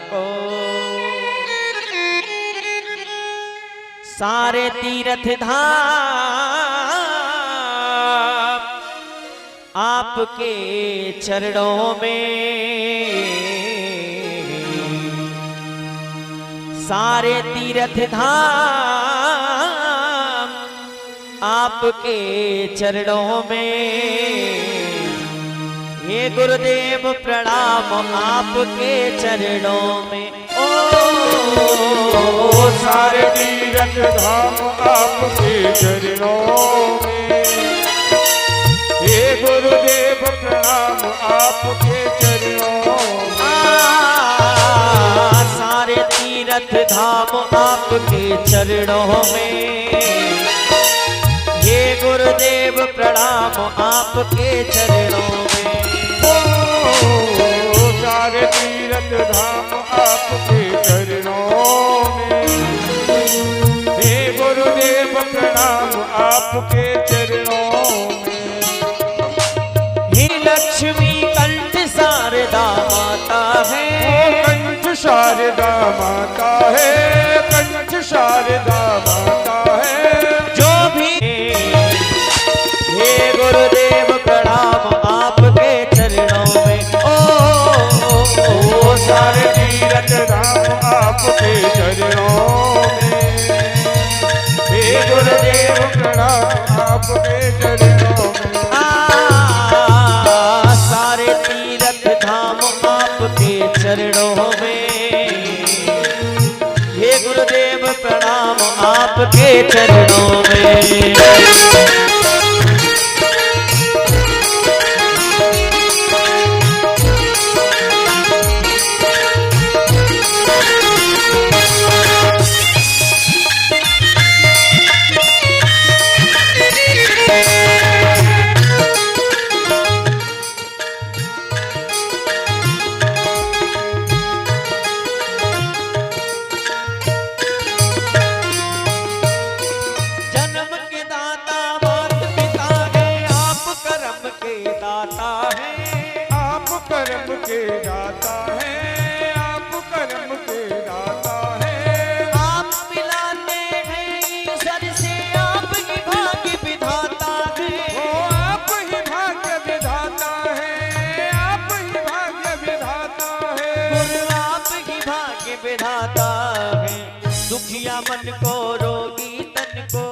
को सारे तीर्थ धाम आपके चरणों में, सारे तीर्थ धाम आपके चरणों में। हे गुरुदेव प्रणाम आपके चरणों में। ओ सारे तीर्थ धाम आपके चरणों में। हे गुरुदेव प्रणाम आपके चरणों में। सारे तीर्थ धाम आपके चरणों में। हे गुरुदेव प्रणाम आपके चरणों में। सारे तीर्थ धाम आपके चरणों में। हे गुरुदेव प्रणाम आपके चरणों में। हे लक्ष्मी कंठ शारदा माता है, कंठ शारदा माता है, कंठ शारदा माता है। जो भी हे गुरुदेव प्रणाम आपके चरणों में। ओ सारे तीर्थ धाम आपके चरणों में। हे गुरुदेव प्रणाम आपके चरणों में। सारे तीर्थ धाम आपके चरणों में। हे गुरुदेव प्रणाम आपके चरणों में। विधाता है दुखिया मन को रोगी तन को,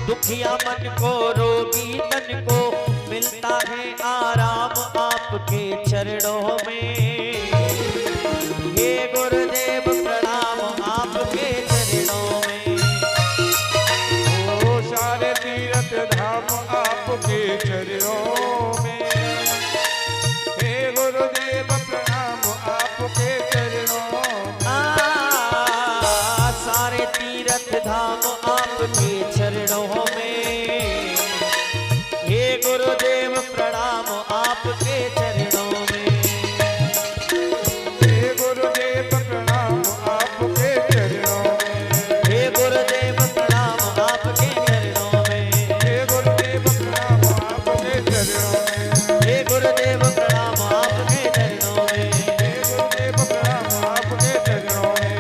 दुखिया मन को रोगी तन को मिलता है आराम आपके चरणों में। हे गुरुदेव प्रणाम आपके चरणों में। ओ सारे तीर्थ धाम आपके चरणों में। हे गुरुदेव प्रणाम आपके चरणों में। सारे तीर्थ धाम आपके चरणों में। हे गुरुदेव प्रणाम आपके चरणों में। हे गुरुदेव प्रणाम आपके चरणों में। हे गुरुदेव प्रणाम आपके चरणों में। हे गुरुदेव प्रणाम आपके चरणों में। हे गुरुदेव प्रणाम आपके चरणों में। हे गुरुदेव प्रणाम आपके चरणों में।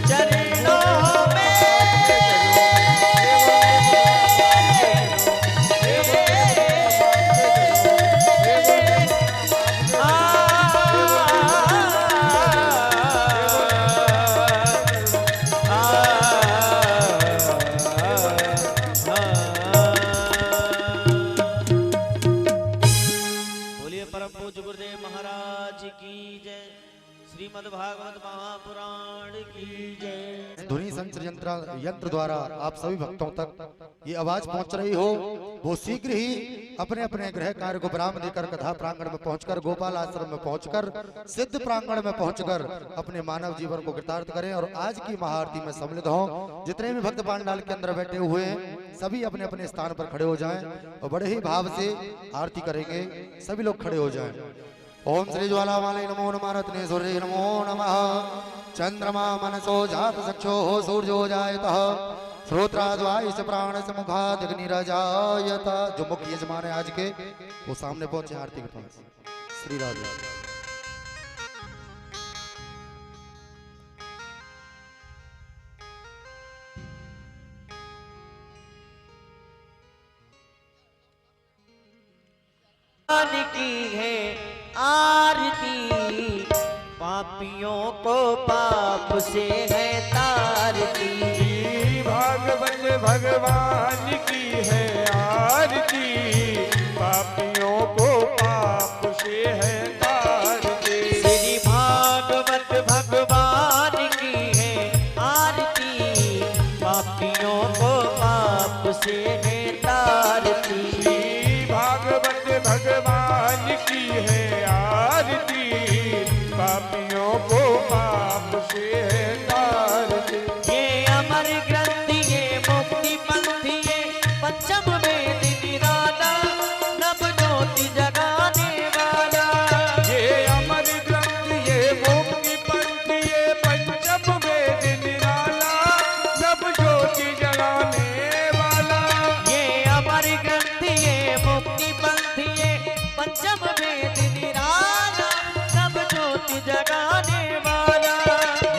चरणों में बोलिए परम पूज्य गुरुदेव महाराज की जय। श्रीमद् भागवत महापुराण की जय। ध्वनि संचर यंत्र द्वारा आप सभी भक्तों तक ये आवाज पहुंच रही हो, वो शीघ्र ही अपने अपने गृह कार्य को विराम देकर कथा प्रांगण में पहुंचकर, गोपाल आश्रम में पहुंचकर, सिद्ध प्रांगण में पहुंचकर अपने मानव जीवन को कृतार्थ करें और आज की महाआरती में सम्मिलित हों। जितने भी भक्त पांडाल के अंदर बैठे हुए हैं सभी अपने अपने स्थान पर खड़े हो जाएं और बड़े ही भाव से आरती करेंगे। सभी लोग खड़े हो जाएं। ओम श्री ज्वालामालय नमो नमः रत्ने सूर्य नमो नमः। चंद्रमा मनसो जात चक्षो सूर्यो जायतः श्रोत्राद्वाइश प्राणस मुखादग्निरजायत। जो मुख्य यजमान है आज के वो सामने पहुंचे आरती के पास। श्री राधे। की है आरती, पापियों को पाप से है तारती। भागवत भगवान की है आरती, पापियों को पाप से है तारती। श्री भागवत भगवान की है आरती, पापियों को पाप से है तारती। भागवत भगवान की है आरती, पापियों को पाप से है तारती। ये अमर ग्रंथ ये मुक्ति पंथ ये पंचम वेद निराला, नव ज्योति जगाने वाला। ये अमर ग्रंथ ये मुक्ति पंथ ये पंचम वेद निराला, नव ज्योति जलाने वाला। ये अमर ग्रंथ ये मुक्ति पंथ ये पंचम वेद निराला, नव ज्योति जगाने वाला।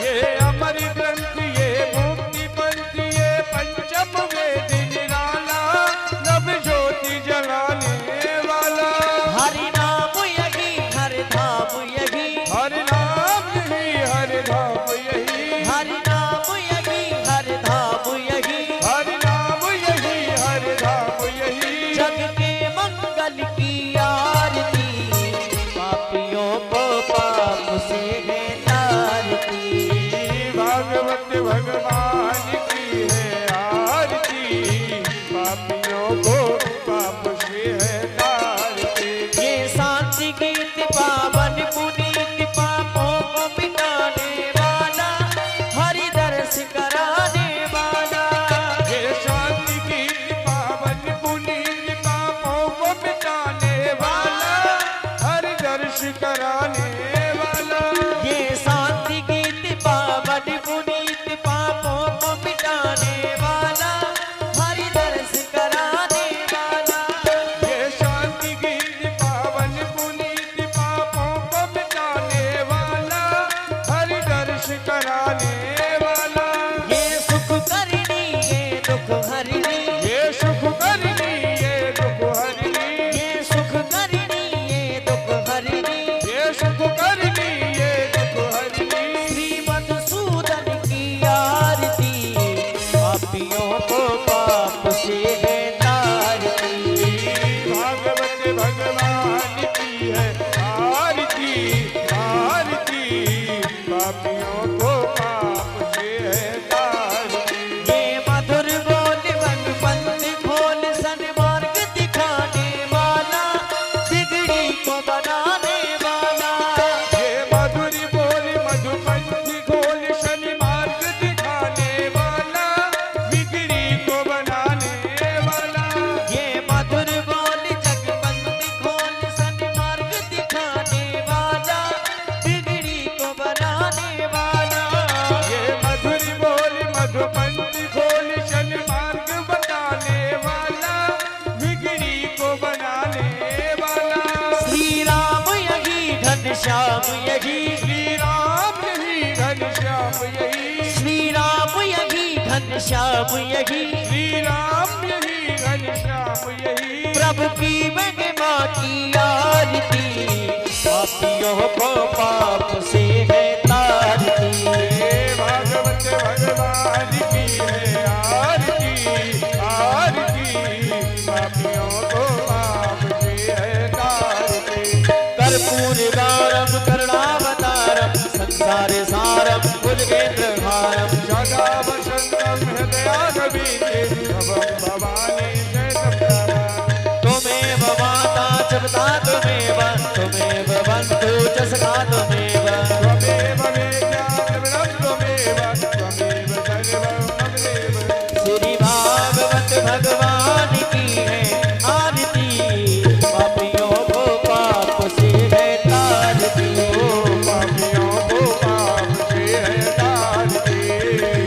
ये अमर ग्रंथ ये मुक्ति पंथ ये पंचम वेद निराला, नव ज्योति जलाने वाला। हरि नाम यही हर धाम यही, हर नाम यही हर धाम यही, हरि नाम यही हर धाम यही। हर नाम यही हर धाम यही। जग के मंगल की आरती, पापियों को पाप से है तारती। भागवत भगवान की है आरती, पापियों को पाप से है तारती। ये शांति गीत पावन पुनीत, पापों को मिटाने वाला, हरि दर्श कराने वाला। ये शांति गीत पावन पुनीत, पापों को मिटाने वाला, हर दर्श कराने वाला। ये शांति गीत पावन पुनीत, पापों को मिटाने वाला, हरि दर्श कराने वाला। ये शांति गीत पावन पुनीत, पापों को मिटाने वाला, हर दर्श कराने वाला। ये सुख करनी ये दुख हरनी, ये सुख करनी ये दुख हरनी, ये सुख करनी ये दुख हरनी। ये सुख करनी ये दुख हरनी। श्री मधुसूदन की आरती, पापियों को पाप से है तारती। भागवत भगवान की है आरती, आरती, पापियों को पाप से है तारती। ये मधुर बोल बन पंथ खोल, सन्मार्ग दिखाने वाला, बिगड़ी को बनाने वाला। ये मधुर बोल मधुपंथी खोल, शनि मार्ग दिखाने वाला, बिगड़ी को बनाने वाला। ये मधुर बोल जगपंथ खोल, सन्मार्ग दिखाने वाला, बिगड़ी को बनाने वाला। ये मधुर बोल मधुपंथी खोल, शनि मार्ग बताने वाला, बिगड़ी को बनाने वाला। श्री राम यही घनश्याम यही, श्री राम यही घनश्याम यही, श्री राम यही घनश्याम यही। श्री राम यही घनश्याम यही। प्रभु की महिमा की आरती, पापियों को पाप से है तारती। भागवत भगवान की है आरती, आरती, पापियों को पाप से है तारती। कर्पूर गारम करुणावतारम, संसार सारम भुजगेन्द्रहारम। सदा वसंतम हृदयानवीते, भवं भवानी शरणं। त्वमेव माता च पिता त्वमेव, त्वमेव बन्धु च सखा त्वमेव। त्वमेव वेद्या द्रविणं त्वमेव, त्वमेव सर्वं मम देव। श्री भागवत भगवान की है आरती, पापियों को पाप से है तारती। पापियों को पाप से है तारती,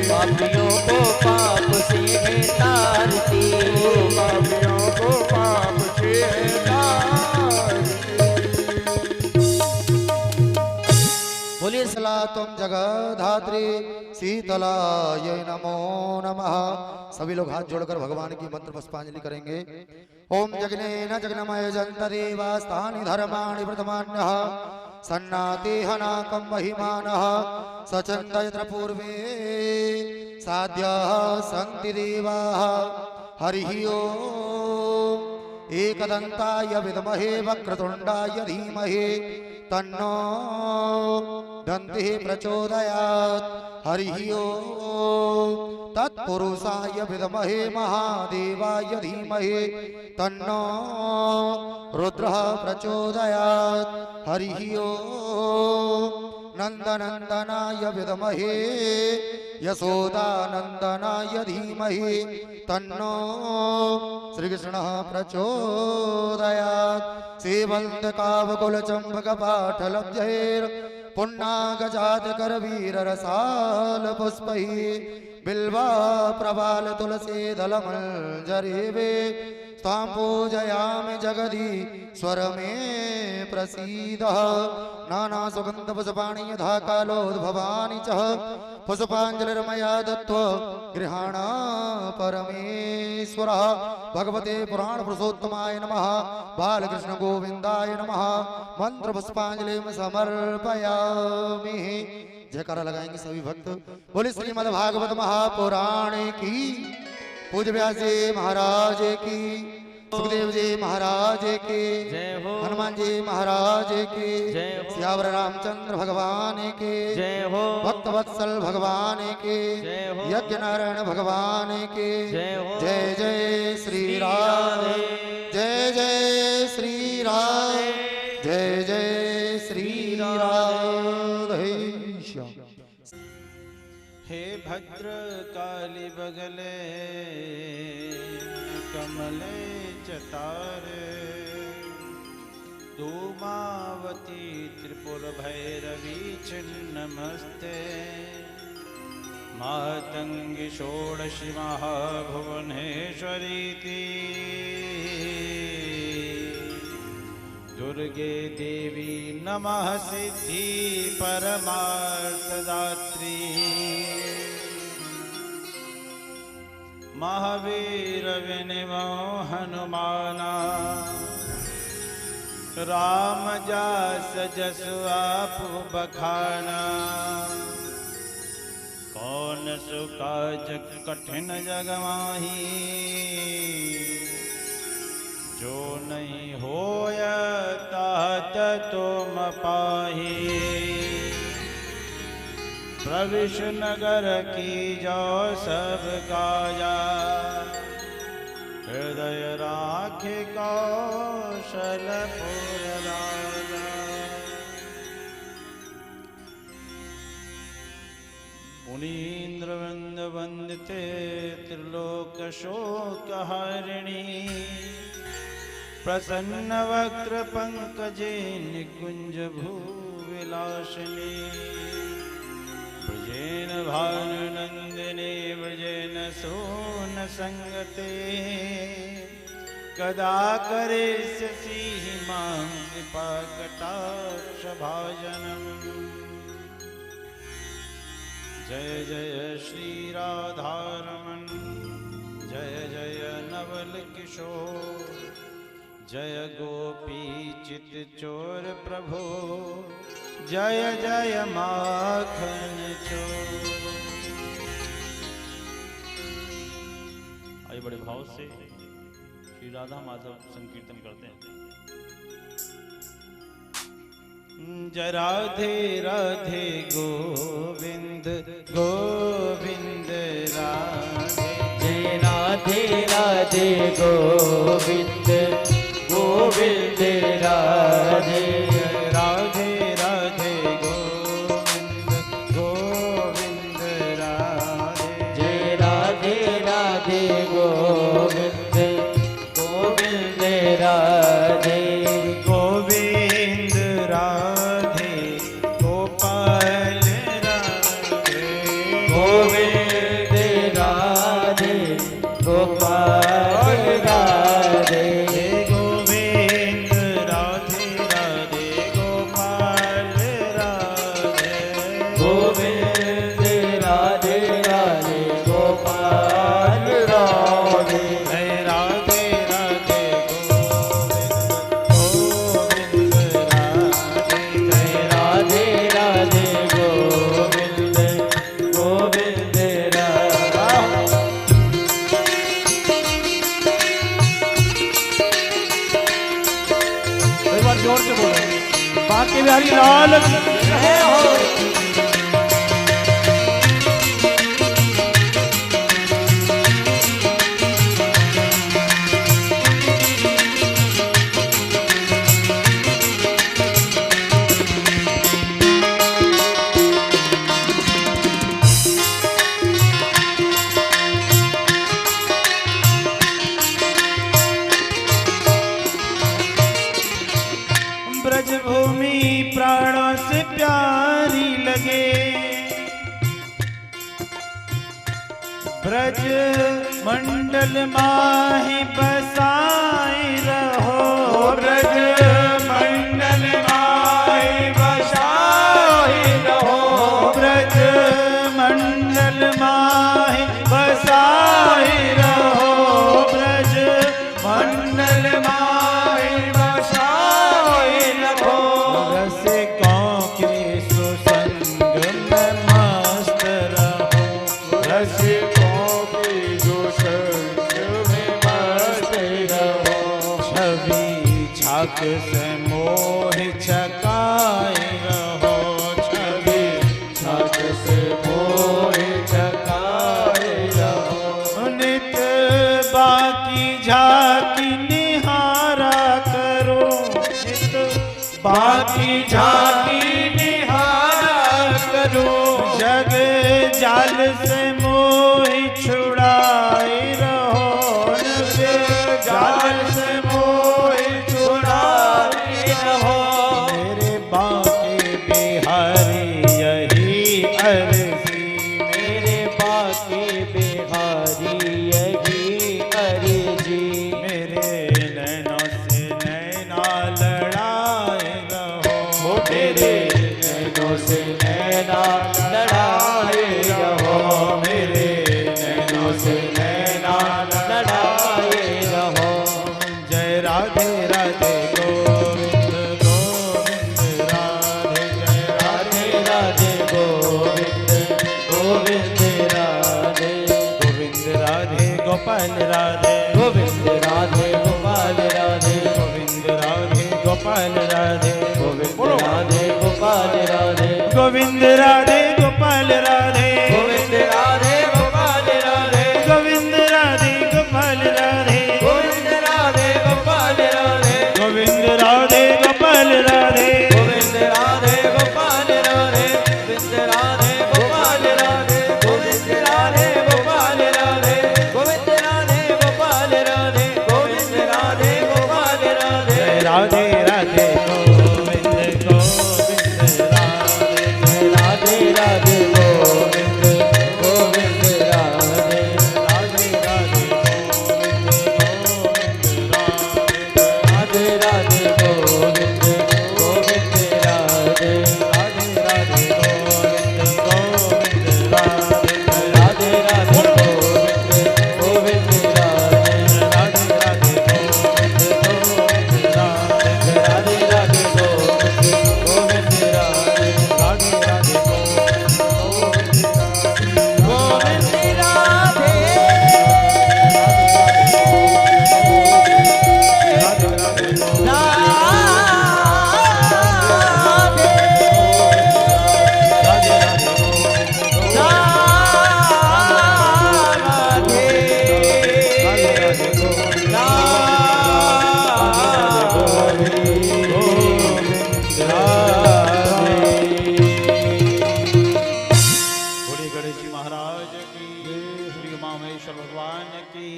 पापियों को पाप से है तारती। पापियों को पाप से है तारती। जगधात्री शीतलाय नमो नमः। सभी लोग हाथ जोड़कर भगवान की मंत्र पुष्पांजलि करेंगे। ओम जगनेन जगनमय जंतदेवास्तानि धर्माणि प्रथमान्यः सन्नातेहनाकं महिमानः सचन्दयत्र पूर्वे साध्याः सन्ति देवाः। हरिः ओम एकदन्ताय विद्महे वक्रतुण्डाय धीमहि तन्नो दन्तिः प्रचोदयात्। हरिः ओम तत्पुरुषाय विद्महे महादेवाय धीमहि तन्नो रुद्रः प्रचोदयात्। हरिः ओम नन्दनन्दनाय विद्महे यशोदानन्दनाय धीमहि तन्नो श्रीकृष्णः प्रचोदयात्। सेवन्तकावकुलचम्बकपाठलब्धैर् पुण्णागजातकरवीररसालपुष्पैः बिल्वा प्रबाल तुलसीदलमञ्जरीवे तां पूजयामि जगदीश्वर मे प्रसीदः। नानासुगन्धपुष्पाणि यथा कालोद्भवानि च पुष्पाञ्जलिर्मया दत्त्वा गृहाण परमेश्वरः। भगवते पुराणपुरुषोत्तमाय नमः। बालकृष्ण गोविन्दाय नमः। मंत्र पुष्पांजलि समर्पयामि। जयकारा लगाएंगे सभी भक्त। बोले श्रीमद् भागवत महापुराण की, पूज्य व्यास जी महाराज की, सुखदेव जी महाराज की, जय हो। हनुमान जी महाराज की, जय हो। सियावर रामचंद्र भगवान की, जय हो। भक्त वत्सल भगवान की, जय हो। यज्ञ नारायण भगवान की, जय हो। जय जय श्री राधे, जय जय श्री राधे, जय जय श्री राधे। हे भद्र काली बगले कमले चतारे धूमावती त्रिपुर भैरवी छिन्नमस्ते मातंगी षोडशी महाभुवनेश्वरीति दुर्गे देवी नमः सिद्धि परमार्थदात्री महावीर विनिमो हनुमाना राम जास जसु आप बखाना कौन सुकाज कठिन जग माही जो नहीं होय तात तुम पाही प्रविश नगर की जो सब काया हृदय राखे कौशलपुर राजा मुनीन्द्र वृंद वंदते त्रिलोक शोक हरिणी प्रसन्न वक्त्र पंकजे निकुंज भूविलासिनी ब्रजेन भानुनंदिनी ब्रजेन सोन संगते कदा करिष्यसि मां कृपा कटाक्ष भाजनम्। जय जय श्री राधारमण जय जय नवल किशोर जय गोपी चित चोर प्रभो जय जय माखन चोर। आइए बड़े भाव से श्री राधा माधव संकीर्तन करते हैं। जय राधे राधे गोविंद गोविंद राधे जय राधे राधे गोविंद गोविंद राधे राधे राधे गोविंद गोविंद राधे जय राधे राधे गोविंद गोविंद राधे गोविंद राधे गोपाल राधे गोविंद राधे गोपाल राधे बांके बिहारी लाल की जय हो। ब्रज भूमि प्राणों से प्यारी लगे, ब्रज मंडल माही बसाए रहो, ब्रज मंडल माही बसाए रहो, ब्रज मंडल माही बसाए रहो, ब्रज मंडल माही बसाए रहो। रसिकों के सुसंग में मस्त रहो, रसिकों की जो संग में मस्त रहो, छवि छाक से मोह छकाए रहो, छवि छाक से मोह छकाए रहो, नित बाकी झाकी निहारा करो, नित बाकी झांकी निहार करो, जग जाल से मोह छुड़ाए रहो, जग जाल से मोह छुड़ाए रहो। मेरे बांके बिहारी यही अर्जी, मेरे बाकी बिहारी यही अर्जी, मेरे नैनों से नैना लड़ाए रहो, मेरे नैनों से नैना लड़ाए रहो, मेरे नैनों से नैना लड़ाए रहो। जय राधे राधे गोविंद गोविंद राधे, जय राधे राधे गोविंद गोविंद राधे, गोविंद राधे गोपाल राधे, गोविंद राधे गोपाल राधे, गोविंद राधे गोपाल राधे, गोविंद राधे गोपाल राधे, गोविंद राधे गोपाल राधे, गोविंद राधे गोपाल राधे, गोविंद राधे गोपाल राधे, गोविंद राधे गोपाल राधे, गोविंद राधे गोपाल राधे, गोविंद राधे गोपाल राधे, गोविंद राधे गोपाल राधे, गोविंद राधे गोपाल राधे, गोविंद राधे गोपाल राधे, गोविंद राधे गोपाल राधे, जय राधे राधे गोविंद गोविंद राधे, राधे राधे गोविंद गोविंद राधे, राधे राधे गोविंद गोविंद राधे, राधे राधे गोविंद गोविंद राधे, राधे राधे गोविंद गोविंद राधे, राधे राधे गोविंद गोविंद राधे, राधे राधे गोविंद गोविंद राधे, राधे राधे गोविंद गोविंद राधे, राधे राधे गोविंद राधे। बोलिए गणेश जी महाराज की, श्री उमामेश्वर भगवान की,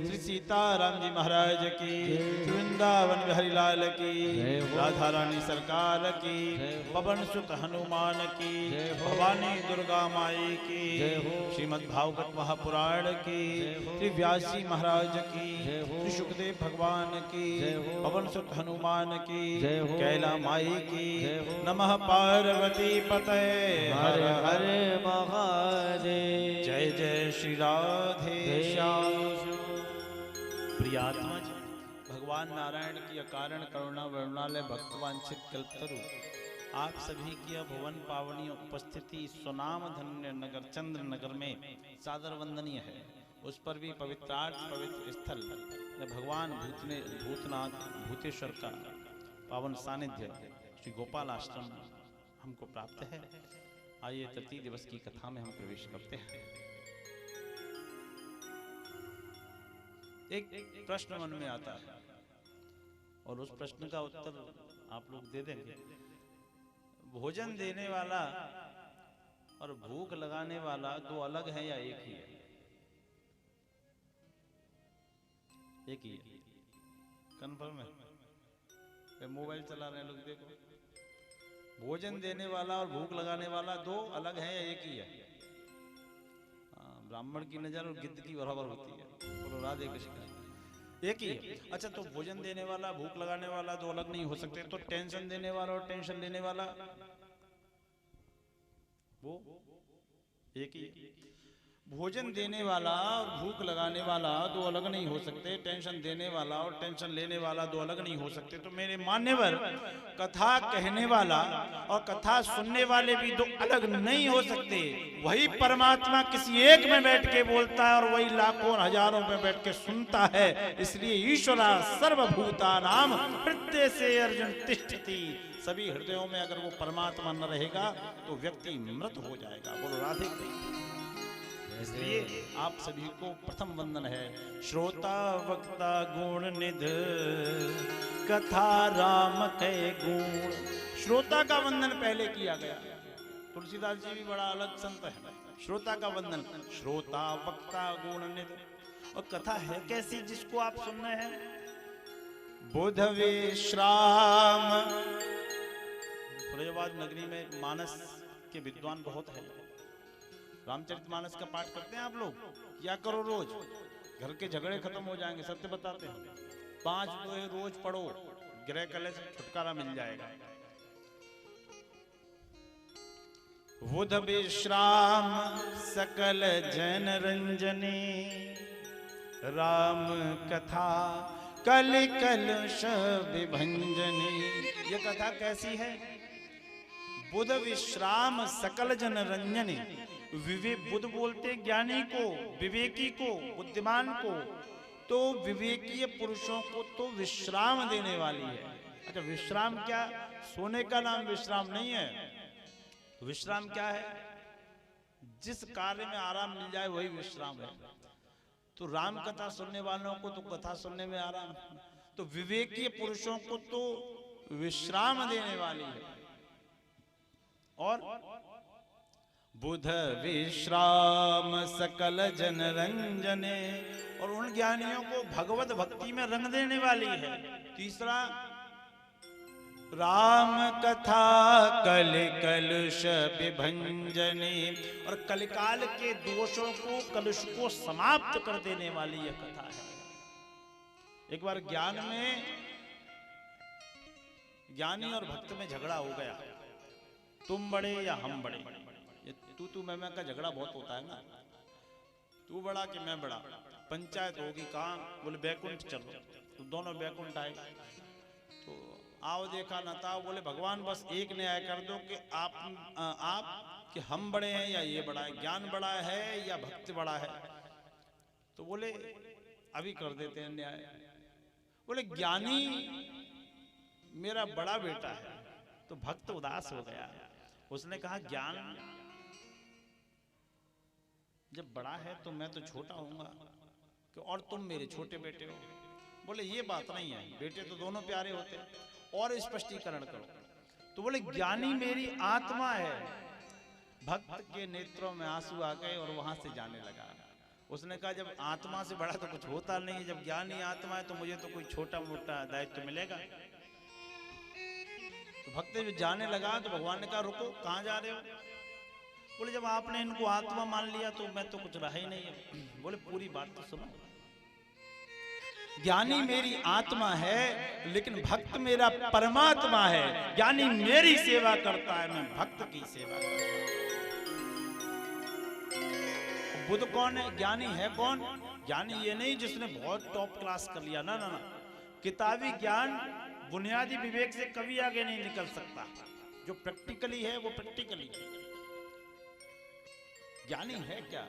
श्री सीताराम जी महाराज की, श्री वृंदावन बिहारी लाल की, राधा रानी सरकार की, पवन सुत हनुमान की, भवानी दुर्गा माई की, श्रीमद् भागवत महापुराण की, श्री व्यासी महाराज की, श्री सुखदेव भगवान की, पवन सुत हनुमान की, कैला माई की, नमः पार्वती पते हर हर महादेव। जय जय श्री राधे श्याम। प्रियात्मा जी, भगवान नारायण की अकारण करुणा वर्णालय भक्तवांछित कल्पतरु आप सभी की भुवन पावनी उपस्थिति सुनाम धन्य नगर चंद्र नगर में सादर वंदनीय है। उस पर भी पवित्रार्थ पवित्र स्थल भगवान भूतनाथ भूतेश्वर का पावन सानिध्य श्री गोपाल आश्रम हमको प्राप्त है। आइए तृतीय दिवस की कथा में हम प्रवेश करते हैं। एक प्रश्न मन में आता है और उस प्रश्न का उत्तर आप लोग दे देंगे। भोजन देने वाला और भूख लगाने वाला दो अलग है या एक ही है? एक ही है। कंफर्म है? मोबाइल चला रहे हैं लोग, देखो। भोजन देने वाला और भूख लगाने वाला दो अलग है या एक ही है? ब्राह्मण की नजर और गिद्ध की बराबर होती है। बोलो राधे कृष्ण। एक ही है। अच्छा, तो भोजन देने वाला भूख लगाने वाला दो अलग नहीं हो सकते, तो टेंशन देने वाला और टेंशन लेने वाला वो एक ही है। भोजन देने वाला और भूख लगाने वाला दो अलग नहीं हो सकते, टेंशन देने वाला और टेंशन लेने वाला दो अलग नहीं हो सकते। तो मेरे मान्यवर, कथा कहने वाला और कथा सुनने वाले भी दो अलग नहीं हो सकते। वही परमात्मा किसी एक में बैठ के बोलता है और वही लाखों हजारों में बैठ के सुनता है। इसलिए ईश्वरा सर्वभूतानां हृदय से अर्जुन तिष्ठति। सभी हृदयों में अगर वो परमात्मा न रहेगा तो व्यक्ति मृत हो जाएगा। बोलो राधे। इसलिए आप सभी को प्रथम वंदन है। श्रोता वक्ता गुण निध कथा राम के गुण। श्रोता का वंदन पहले किया गया। तुलसीदास जी भी बड़ा अलग संत है। श्रोता का वंदन, श्रोता वक्ता गुण निध। और कथा है कैसी जिसको आप सुन रहे हैं? बुध विश्राम। फैजाबाद नगरी में मानस के विद्वान बहुत है। रामचरितमानस का पाठ करते हैं आप लोग? क्या करो रोज, घर के झगड़े खत्म हो जाएंगे। सत्य बताते हैं। 5 दोहे रोज पढ़ो, ग्रह कलह से छुटकारा मिल जाएगा। बुध विश्राम सकल जन रंजनी राम कथा कल कलुष विभंजनी। ये कथा कैसी है? बुध विश्राम सकल जन रंजनी। विवेक, बुद्ध बोलते ज्ञानी को, विवेकी को, बुद्धिमान को। तो विवेकीय पुरुषों को तो विश्राम देने वाली है। अच्छा, विश्राम क्या? सोने का नाम विश्राम नहीं है। विश्राम क्या है? जिस कार्य में आराम मिल जाए वही विश्राम है। तो राम कथा सुनने वालों को तो कथा सुनने में आराम, तो विवेकीय पुरुषों को तो विश्राम देने वाली है। और बुध विश्राम सकल जन रंजने। और उन ज्ञानियों को भगवत भक्ति में रंग देने वाली है। तीसरा, राम कथा कल कलुष विभंजने। और कलिकाल के दोषों को, कलुष को समाप्त कर देने वाली यह कथा है। एक बार ज्ञान में, ज्ञानी और भक्त में झगड़ा हो गया। तुम बड़े या हम बड़े। ये तू मैं का झगड़ा बहुत होता है ना। तू बड़ा कि मैं बड़ा। पंचायत होगी कहाँ? बोले बैकुंठ चलो। तो दोनों बैकुंठ आए। तो आओ देखा न था। बोले भगवान बस एक न्याय कर दो कि आप कि हम बड़े हैं या ये बड़ा है, ज्ञान बड़ा है या भक्ति बड़ा है। तो बोले अभी कर देते हैं न्याय। बोले ज्ञानी मेरा बड़ा बेटा है। तो भक्त उदास हो गया। उसने कहा ज्ञान जब बड़ा है तो मैं तो छोटा होऊंगा और तुम मेरे छोटे बेटे हो। बोले ये बात नहीं है, बेटे तो दोनों प्यारे होते हैं। और स्पष्टीकरण करो। तो बोले ज्ञानी मेरी आत्मा है। भक्त के नेत्रों में आंसू आ गए और वहां से जाने लगा। उसने कहा जब आत्मा से बड़ा तो कुछ होता नहीं, जब ज्ञानी आत्मा है तो मुझे तो कोई छोटा मोटा दायित्व मिलेगा। तो भक्त जब जाने लगा तो भगवान ने कहा रुको, कहाँ जा रहे हो? बोले जब आपने इनको आत्मा मान लिया तो मैं तो कुछ रहा ही नहीं है। बोले पूरी बात तो सुनो। ज्ञानी मेरी आत्मा है लेकिन भक्त मेरा परमात्मा है। ज्ञानी मेरी सेवा करता है, मैं भक्त की सेवा करता हूं। बुद्ध कौन है? ज्ञानी है कौन? ज्ञानी ये नहीं जिसने बहुत टॉप क्लास कर लिया, ना ना ना। किताबी ज्ञान बुनियादी विवेक से कभी आगे नहीं निकल सकता। जो प्रैक्टिकली है वो प्रैक्टिकली है। ज्ञानी है क्या?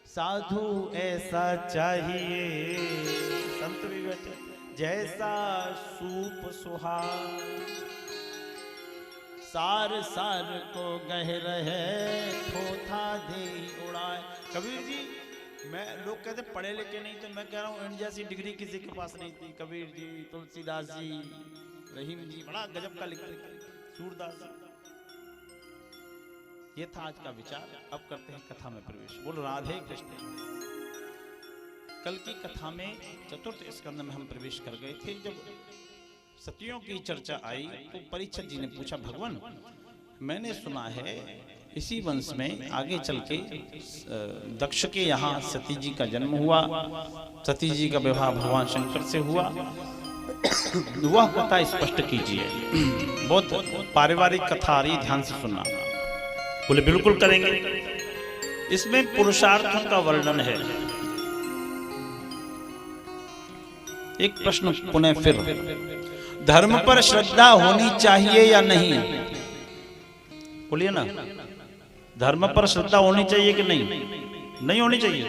साधु ऐसा चाहिए, संत भी बैठे, जैसा सूप सुहाग। सार सार को गह रहे थोथा दे उड़ाए। कबीर जी, मैं लोग कहते पढ़े लिखे नहीं, तो मैं कह रहा हूँ इंडिया सी डिग्री किसी के पास नहीं थी। कबीर जी, तुलसीदास जी, रहीम जी बड़ा गजब का लिखते, सूरदास जी। ये था आज का विचार। अब करते हैं कथा में प्रवेश। बोलो राधे कृष्ण। कल की कथा में चतुर्थ स्कंद में हम प्रवेश कर गए थे। जब सतियों की चर्चा आई तो परीक्षित जी ने पूछा, भगवान मैंने सुना है इसी वंश में आगे चल के दक्ष के यहाँ सती जी का जन्म हुआ, सती जी का विवाह भगवान शंकर से हुआ। वह कथा स्पष्ट कीजिए। बहुत पारिवारिक कथा आ रही, ध्यान से सुनना। बोले बिल्कुल करेंगे। इसमें पुरुषार्थों का वर्णन है। एक प्रश्न पुनः फिर, धर्म पर श्रद्धा होनी चाहिए या नहीं? बोलिए ना, धर्म पर श्रद्धा होनी चाहिए कि नहीं? नहीं होनी चाहिए।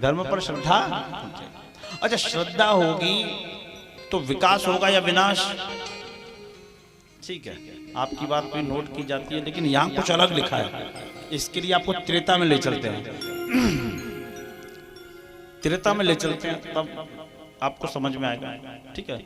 धर्म पर श्रद्धा। अच्छा, श्रद्धा होगी तो विकास होगा या विनाश? ठीक है, आपकी बात भी नोट की जाती है, लेकिन यहां कुछ अलग लिखा है। इसके लिए आपको त्रेता में ले चलते हैं। त्रेता में ले चलते हैं, तब आपको समझ में आएगा। ठीक है।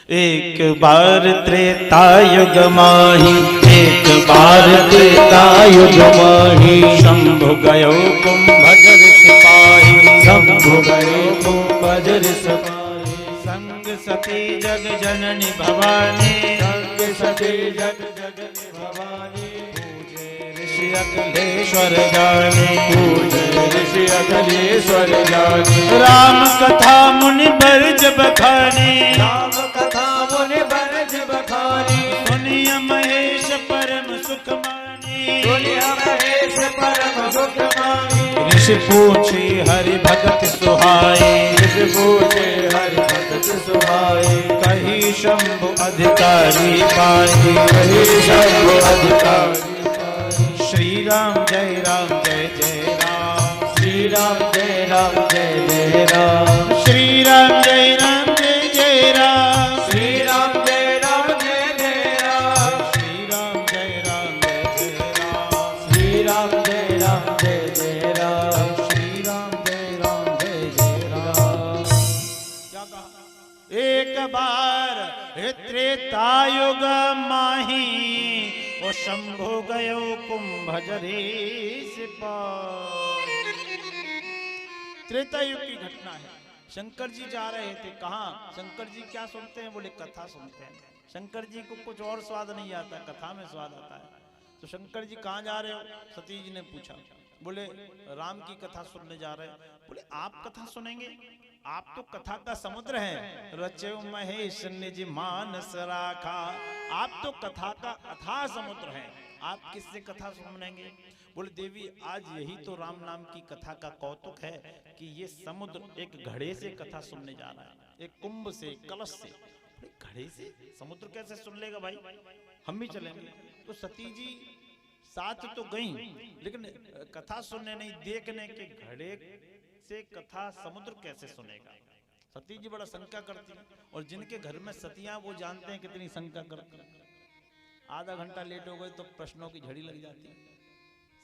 एक बार त्रेता युग माही, एक बार त्रेता युग माही, शंभु गयो कुंभजर सिपाही, शंभु गयो कुंभजर सिपाही, संग सती जग जननी भवानी, संग सती जग जननी भवानी, पूजे ऋषि अखिलेश्वर जानी, पूजे ऋषि अखिलेश्वर जानी, राम कथा मुनि बरज बखानी, राम कथा मुनि बरज बखानी, सुनिय महेश परम सुख मानी, दुनिया महेश परम सुख मानी, ऋषि पूछे हरि भगत सुहाई, ऋषि पूछे हरि भगत सुहाई, कही शंभु अधिकारी पाई, कही शंभु अधिकारी पाई। श्री राम जय राम जय जय राम, श्री राम जय राम जय जय राम, श्री राम जय राम जय जय राम, श्री राम जय राम जय जय राम, श्री राम जय राम जय जय राम, श्री राम जय राम जय जय राम, श्री राम जय राम जय जय राम। क्या कहा? एक बार त्रेता युग माही, ओ शंभु गयो कुंभजरे सिपाही। त्रेता युग की घटना है। शंकर जी जा रहे थे। कहाँ? शंकर जी क्या सुनते हैं? बोले कथा सुनते हैं। शंकर जी को कुछ और स्वाद नहीं आता, कथा में स्वाद आता है। तो शंकर जी कहाँ जा रहे हो? सती जी ने पूछा। बोले राम की कथा सुनने जा रहे हैं। बोले आप कथा सुनेंगे? आप तो कथा का समुद्र हैं। रचे महेश निज मानस राखा। आप तो कथा का अथाह समुद्र हैं। आप किससे कथा सुनेंगे? बोले देवी आज यही तो राम नाम की कथा का कौतुक है कि ये समुद्र एक घड़े से कथा सुनने जा रहा है, एक कुंभ से, कलश से। घड़े से समुद्र कैसे सुन लेगा भाई? हम भी चलेंगे। तो सती जी साथ तो गई, लेकिन कथा सुनने नहीं, देखने के घड़े से कथा समुद्र कैसे सुनेगा। सती जी बड़ा शंका करती है, और जिनके घर में सतियां वो जानते हैं कितनी शंका करती है। आधा घंटा लेट हो गए तो प्रश्नों की झड़ी लग जाती है।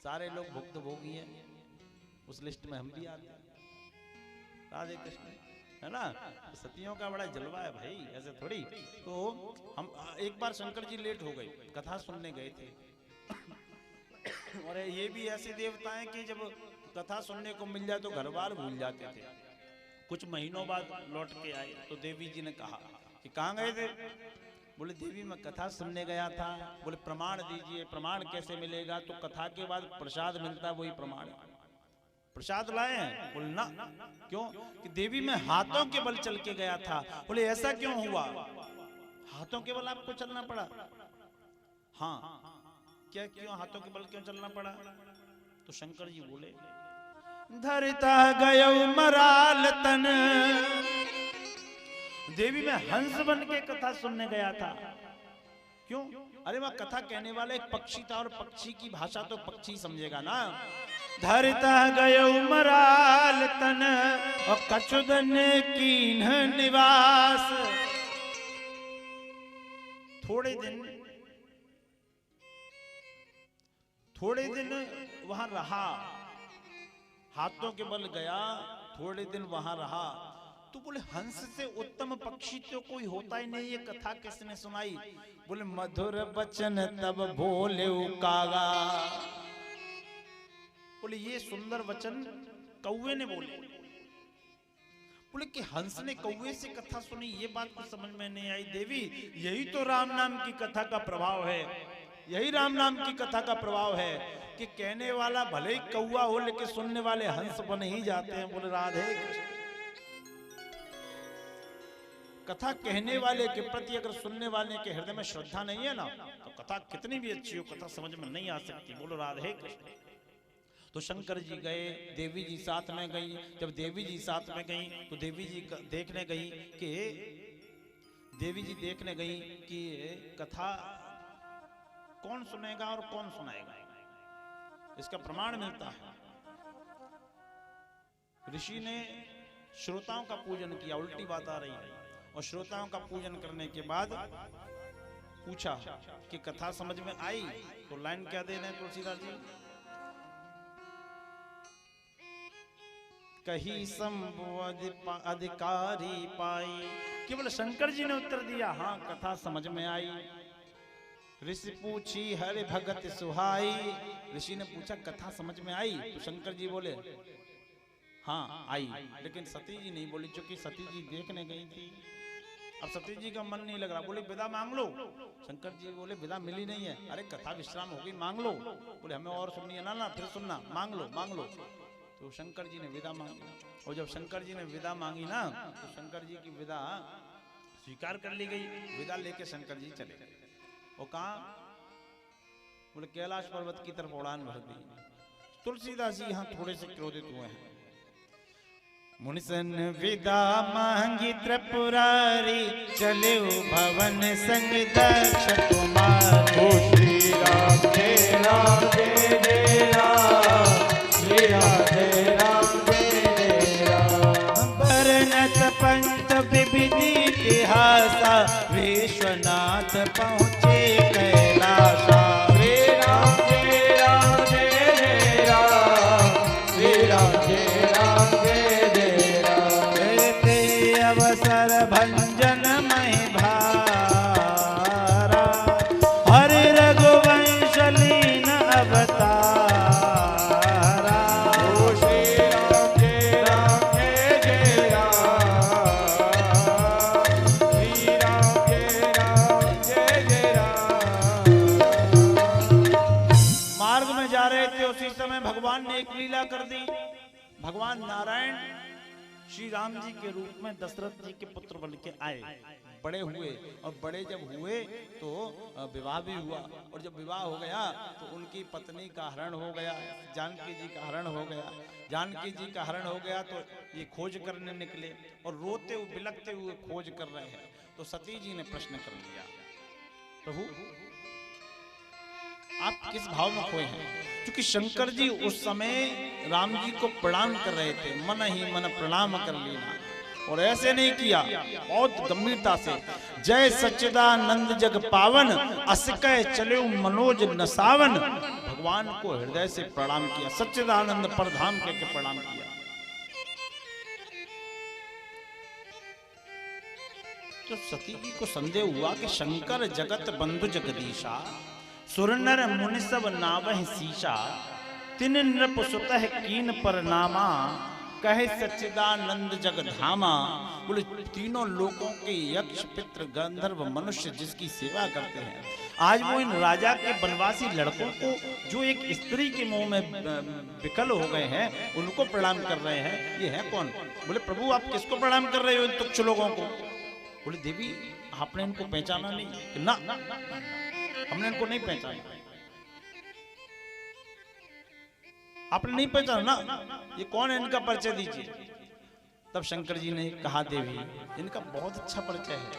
सारे लोग भुक्त भोगी हैं, उस लिस्ट में हम भी आते हैं। राधे कृष्ण, है ना? तो सतियों का बड़ा जलवा है भाई, ऐसे थोड़ी। तो हम एक बार शंकर जी लेट हो गए, कथा सुनने गए थे। और ये भी ऐसे देवता हैं कि जब कथा सुनने को मिल जाए तो घर बार भूल जाते थे। कुछ महीनों बाद लौट के आए तो देवी जी ने कहा कि कहाँ गए थे? बोले देवी मैं कथा सुनने गया था। बोले प्रमाण दीजिए। प्रमाण कैसे मिलेगा? तो कथा के बाद प्रसाद मिलता है, वही प्रमाण है। प्रसाद लाए हैं? बोले ना। क्यों? कि देवी मैं हाथों के बल चल के गया था। बोले ऐसा क्यों हुआ? हाथों के बल आपको चलना पड़ा? हाँ। क्या क्यों हाथों के बल क्यों चलना पड़ा? तो शंकर जी बोले धरता गयो मराल तन। देवी मैं हंस बन के कथा सुनने गया था। क्यों? अरे वह कथा कहने वाला एक पक्षी था, और पक्षी की भाषा तो पक्षी समझेगा ना। धरता गयो मराल तन, और कछुदन कीन्ह निवास। थोड़े दिन थोड़े दिन वहां रहा, हाथों के बल गया, थोड़े दिन वहां रहा, तो बोले हंस से उत्तम पक्षी तो कोई होता ही नहीं। ये कथा किसने सुनाई? बोले मधुर बचन तब बोले कागा। बोले ये सुंदर वचन कौवे ने बोले। बोले कि हंस ने कौवे से कथा सुनी, ये बात कुछ समझ में नहीं आई। देवी यही तो राम नाम की कथा का प्रभाव है, यही राम नाम की कथा का प्रभाव है कि कहने वाला भले ही कौवा हो लेकिन सुनने वाले हंस बन ही जाते हैं। बोले राधे कृष्ण। कथा कहने वाले के प्रति अगर सुनने वाले के हृदय में श्रद्धा नहीं है ना, तो कथा कितनी भी अच्छी हो, कथा समझ में नहीं आ सकती। बोलो राधे कृष्ण। तो शंकर जी गए, देवी जी साथ में गई। जब देवी जी साथ में गई तो देवी जी देखने गई कि देवी जी देखने गई कि कथा कौन सुनेगा और कौन सुनाएगा, इसका प्रमाण मिलता है। ऋषि ने श्रोताओं का पूजन किया, उल्टी बात आ रही है। और श्रोताओं का पूजन करने के बाद पूछा कि कथा समझ में आई? तो लाइन क्या दे रहे हैं तुलसीदास जी? कही शंभु अधिकारी पाई। केवल शंकर जी ने उत्तर दिया, हाँ कथा समझ में आई। ऋषि पूछी हरि भगत सुहाई। ऋषि ने पूछा कथा समझ में आई? तो शंकर जी बोले हाँ आई। लेकिन सती जी नहीं बोली, क्योंकि सती जी देखने गई थी। अब सती जी का मन नहीं लग रहा, बोले विदा मांग लो। शंकर जी बोले विदा मिली नहीं है। अरे कथा विश्राम हो गई, मांग लो। बोले हमें और सुननी है ना, फिर सुनना, मांग लो मांग लो। तो शंकर जी ने विदा मांगी, और जब शंकर जी ने विदा मांगी ना, तो शंकर जी की विदा स्वीकार कर ली गई। विदा लेके शंकर जी चले गए। और कहा? बोले कैलाश पर्वत की तरफ उड़ान भर दी। तुलसीदास जी यहाँ थोड़े से क्रोधित हुए हैं। मुनिसन विदा मांगी त्रिपुरारी, चले भवन संग दक्ष कुमारी। श्री राम जय राम जय जय राम, श्री राम जय राम जय जय राम। बरनत पंत विविधि इतिहासा, विश्वनाथ पहुँचे कैलासा। श्री राम जय राम जय जय राम, श्री राम जय राम जय जय राम। कहते अवसर भंजन महि भारा, हरि रघुवंश लीन अवतारा। श्री राम जय राम जय जय राम, श्री राम जय राम जय जय राम। मार्ग में जा रहे थे, उसी समय भगवान ने एक लीला कर दी। भगवान नारायण श्री राम जी के रूप में दशरथ जी के पुत्र बन के आए, बड़े हुए। और बड़े जब हुए तो विवाह भी हुआ। और जब विवाह हो गया तो उनकी पत्नी का हरण हो गया, जानकी जी का हरण हो गया। जानकी जी का हरण हो गया तो ये खोज करने निकले, और रोते हुए बिलखते हुए खोज कर रहे हैं। तो सती जी ने प्रश्न कर लिया, प्रभु आप किस भाव में खोए हैं? क्योंकि शंकर जी उस समय राम जी को प्रणाम कर रहे थे, मन ही मन प्रणाम कर लेना। और ऐसे नहीं किया, बहुत गंभीरता से जय सच्चिदानंद जग पावन, असकय चले मनोज नसावन। भगवान को हृदय से प्रणाम किया, सच्चिदानंद परधाम के प्रणाम किया। तो सती जी को संदेह हुआ कि शंकर जगत बंधु जगदीशा, सुर नर मुनि सब नावह सीसा। तिन नृप सुतह कीन पर नामा, कहे सच्चिदानंद जगधामा। बोले तीनों लोगों के यक्ष पितृ गंधर्व मनुष्य जिसकी सेवा करते हैं, आज वो इन राजा के वनवासी लड़कों को जो एक स्त्री के मुंह में विकल हो गए हैं, उनको प्रणाम कर रहे हैं। ये है कौन? बोले प्रभु आप किसको प्रणाम कर रहे हो, इन तुच्छ लोगों को? बोले देवी आपने इनको पहचाना नहीं? ना हमने इनको नहीं पहचाना। आपने नहीं पहचाना ना, ये कौन है, इनका परिचय दीजिए। तब शंकर जी ने कहा देवी इनका बहुत अच्छा परिचय है।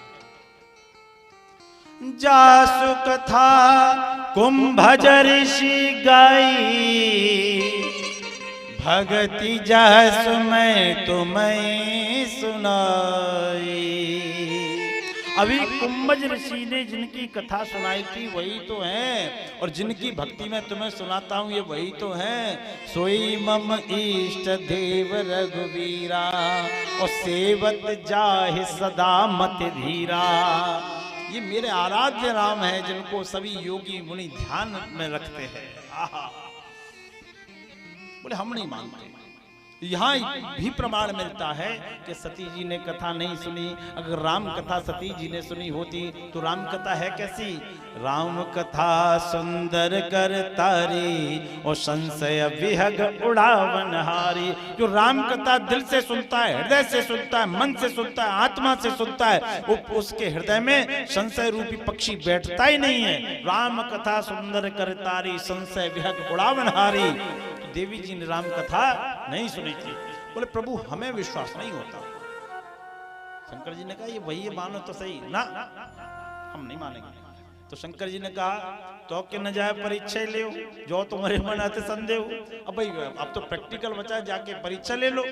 जासु कथा कुंभज ऋषि गाई, भगति जस मैं तुम्हें सुनाई। अभी कुंभज ऋषि ने जिनकी कथा सुनाई थी वही तो हैं, और जिनकी भक्ति में तुम्हें सुनाता हूं ये वही तो हैं। सोई मम इष्ट देव रघुवीरा, और सेवत जाहि सदा मत धीरा। ये मेरे आराध्य राम है जिनको सभी योगी मुनि ध्यान में रखते हैं। आहा, बोले हम नहीं मानते। यहाँ भी प्रमाण मिलता है कि सती जी ने कथा नहीं सुनी। अगर राम कथा सती जी ने सुनी होती तो राम कथा है कैसी? राम कथा सुंदर कर तारी, और संशय विहग उड़ावन हारी। जो राम कथा दिल से सुनता है, हृदय से सुनता है, मन से सुनता है, आत्मा से सुनता है, उसके हृदय में संशय रूपी पक्षी बैठता ही नहीं है। राम कथा सुंदर कर तारी, संशय विहग उड़ावन हारी। देवी जी ने राम कथा नहीं सुनी थी। बोले प्रभु हमें विश्वास नहीं होता। शंकर जी ने कहा ये वही मानो तो सही ना, हम नहीं मानेंगे। तो शंकर जी ने कहा तो कि न जाए परीक्षा ले जो तुम्हारे मन आते संदेह। अब भाई अब तो प्रैक्टिकल बचा, जाके परीक्षा ले लो,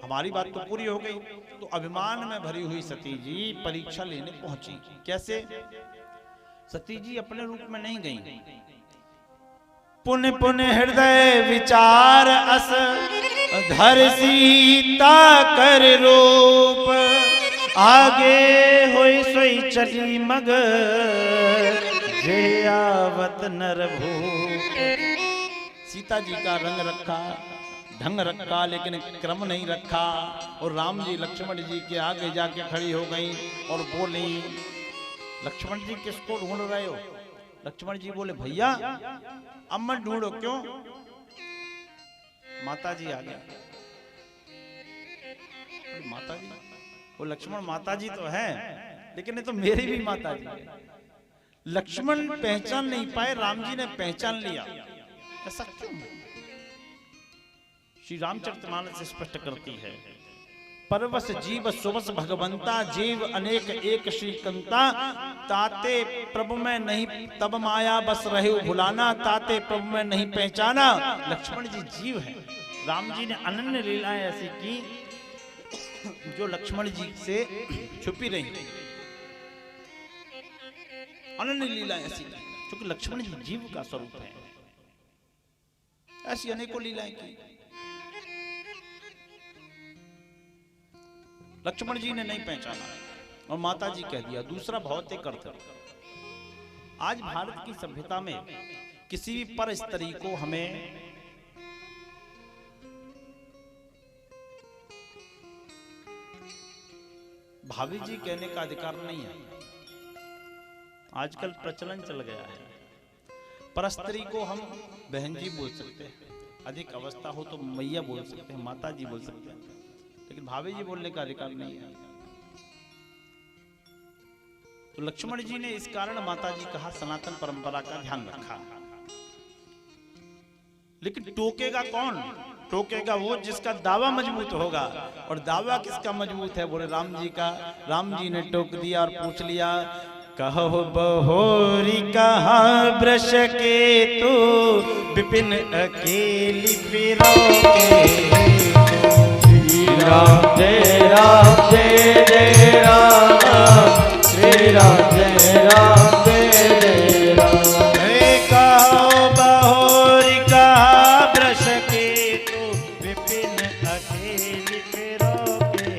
हमारी बात तो पूरी हो गई। तो अभिमान में भरी हुई सती जी परीक्षा लेने पहुंची। कैसे? सती जी अपने रूप में नहीं गई। पुन पुन हृदय विचार अस धर सीता कर रूप, आगे होई सोई चली मग जे आवत नर भूप। सीता जी का रंग रखा, ढंग रखा, लेकिन क्रम नहीं रखा। और राम जी लक्ष्मण जी के आगे जाके खड़ी हो गई और बोली, लक्ष्मण जी किसको ढूंढ रहे हो? लक्ष्मण जी बोले भैया अब मत ढूंढो। क्यों? माता जी आ गया। माता जी? वो लक्ष्मण माता जी तो है, लेकिन ये तो मेरी भी माता जी है। लक्ष्मण पहचान नहीं पाए, राम जी ने पहचान लिया। ऐसा क्यों? श्री रामचरितमानस स्पष्ट करती है, परवस जीव सुवस भगवंता, जीव अनेक एक श्रीकंता, ताते प्रभु में नहीं तब माया बस रहे भुलाना, ताते प्रभु में नहीं पहचाना। लक्ष्मण जी जीव हैं। राम जी ने अनन्य लीलाएं ऐसी की जो लक्ष्मण जी से छुपी रही। अनन्य लीलाएं ऐसी की क्योंकि लक्ष्मण जी जीव का स्वरूप है। ऐसी अनेकों लीलाएं की। लक्ष्मण जी ने नहीं पहचाना और माता जी कह दिया। दूसरा भौतिक अर्थ, आज भारत की सभ्यता में किसी भी पर स्त्री को हमें भाभी जी कहने का अधिकार नहीं है। आजकल प्रचलन चल गया है, पर स्त्री को हम बहन जी बोल सकते हैं, अधिक अवस्था हो तो मैया बोल सकते हैं, माता जी बोल सकते हैं, लेकिन भाभी जी बोलने का अधिकार नहीं है। तो लक्ष्मण जी ने इस कारण माता जी कहा, सनातन परंपरा का ध्यान रखा। लेकिन टोकेगा कौन? टोकेगा वो जिसका दावा मजबूत होगा। और दावा किसका मजबूत है? बोले राम जी का। राम जी ने टोक दिया और पूछ लिया, कहो बहोरी कहाँ ब्रश के तू, विपिन अकेली फिरोगे। राम जय राम जय जय राम, श्री राम जय राम जय जय राम। कहो बहोरी कहा ब्रश के तू, विपिन अकेली फिरोगे।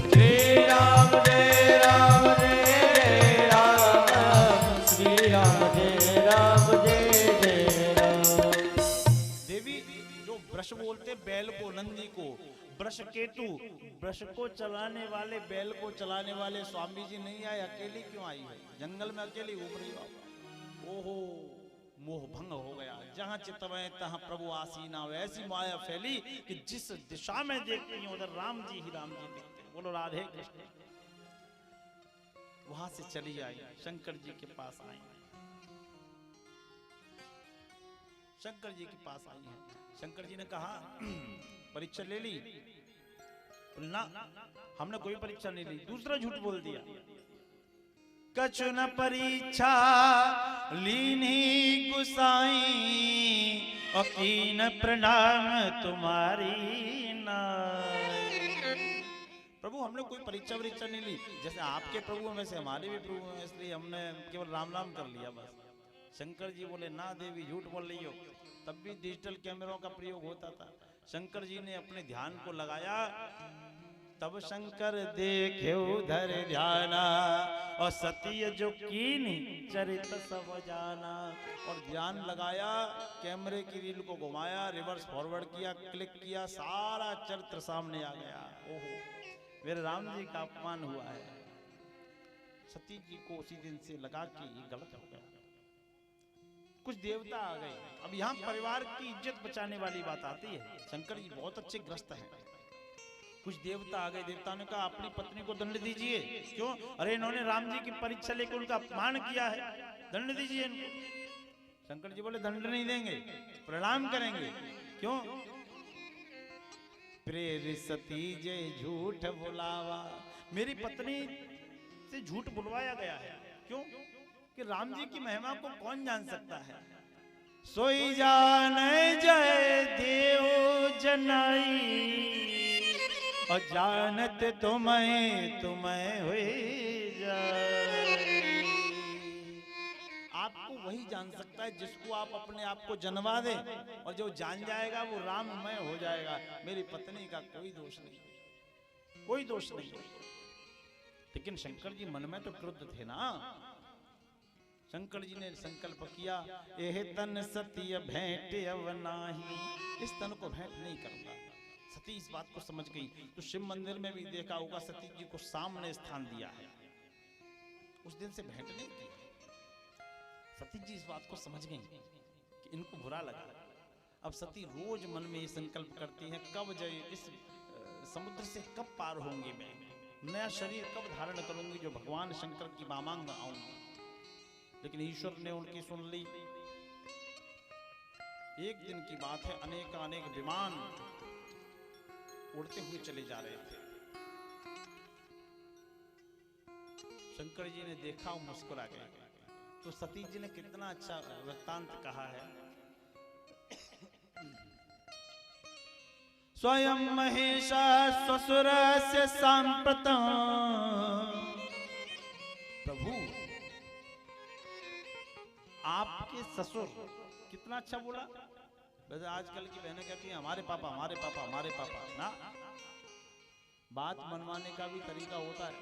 श्री राम जय राम जय राम, श्री राम जय राम जय जय राम। देवी जो ब्रश बोलते बैल को, नंदी को, ब्रश केतु, ब्रश को चलाने वाले, बैल को चलाने वाले स्वामी जी नहीं आए, अकेली क्यों आई है? जंगल में अकेली घूम रही हो। ओहो, मोह भंग हो गया। जहां चितवै तहां प्रभु आसीना। ऐसी माया फैली कि जिस दिशा में देखती हूं उधर राम जी ही राम जी दिखते। बोलो राधे कृष्ण। वहां से चली आई, शंकर जी के पास आई। शंकर जी के पास आई है। शंकर जी ने कहा, परीक्षा ले ली? ना, हमने कोई परीक्षा नहीं ली। दूसरा झूठ बोल दिया, कछु न परीक्षा लीनी गुसाई, और कीन प्रणाम तुम्हारी नाई। प्रभु हमने कोई परीक्षा वरीक्षा नहीं ली, जैसे आपके प्रभु हैं वैसे हमारे भी प्रभु हैं, इसलिए हमने केवल राम राम कर लिया बस। शंकर जी बोले ना देवी झूठ बोल रही हो, तब भी डिजिटल कैमरों का प्रयोग होता था। शंकर जी ने अपने ध्यान को लगाया, तब शंकर देखे उधर ध्याना, और सत्य जो कीनी चरित सब जाना। और ध्यान लगाया, कैमरे की रील को घुमाया, रिवर्स फॉरवर्ड किया, क्लिक किया, सारा चरित्र सामने आ गया। ओहो, मेरे राम जी का अपमान हुआ है। सती जी को उसी दिन से लगा कि ये गलत हो गया। कुछ देवता आ गए। अब यहाँ परिवार की इज्जत बचाने वाली बात आती है। शंकर जी बहुत अच्छे ग्रस्त हैं। कुछ देवता आ गए, देवता ने कहा अपनी पत्नी को दंड दीजिए। क्यों? अरे इन्होंने राम जी की परीक्षा लेकर उनका अपमान किया है, दंड दीजिए इनको। शंकर जी बोले दंड नहीं देंगे, प्रणाम करेंगे। क्यों? प्रेरित सती जय झूठ बुलावा, मेरी पत्नी से झूठ बुलवाया गया है। क्यों? कि राम जी की महिमा को कौन जान सकता है। सोई जान जय देव जनाई, और जानत तुम्हें हुई जाए। आपको वही जान सकता है जिसको आप अपने आप को जनवा दे, और जो जान जाएगा वो राममय हो जाएगा। मेरी पत्नी का कोई दोष नहीं, कोई दोष नहीं। लेकिन शंकर जी मन में तो क्रुद्ध थे ना। शंकर जी ने संकल्प किया, एह तन सती भेंट अवनाही, इस तन को भेंट नहीं करूंगा। सती इस बात को समझ गई। तो शिव मंदिर में भी देखा होगा, सती जी को सामने स्थान दिया है, उस दिन से भेंट नहीं की। सती जी इस बात को समझ गई कि इनको बुरा लगा। अब सती रोज मन में ये संकल्प करती हैं, कब जय इस समुद्र से कब पार होंगी, मैं नया शरीर कब धारण करूंगी जो भगवान शंकर की मामांग आऊंगी। लेकिन ईश्वर ने उनकी सुन ली। एक दिन की बात है, अनेक विमान उड़ते हुए चले जा रहे थे। शंकर जी ने देखा और मुस्कुरा गए। तो सती जी ने कितना अच्छा वृत्तांत कहा है। स्वयं महेशा ससुर से सांप्रतम, प्रभु आपके ससुर, कितना अच्छा बोला। वैसे आजकल की बहनें कहती हैं हमारे पापा हमारे पापा हमारे पापा ना, बात मनवाने का भी तरीका होता है।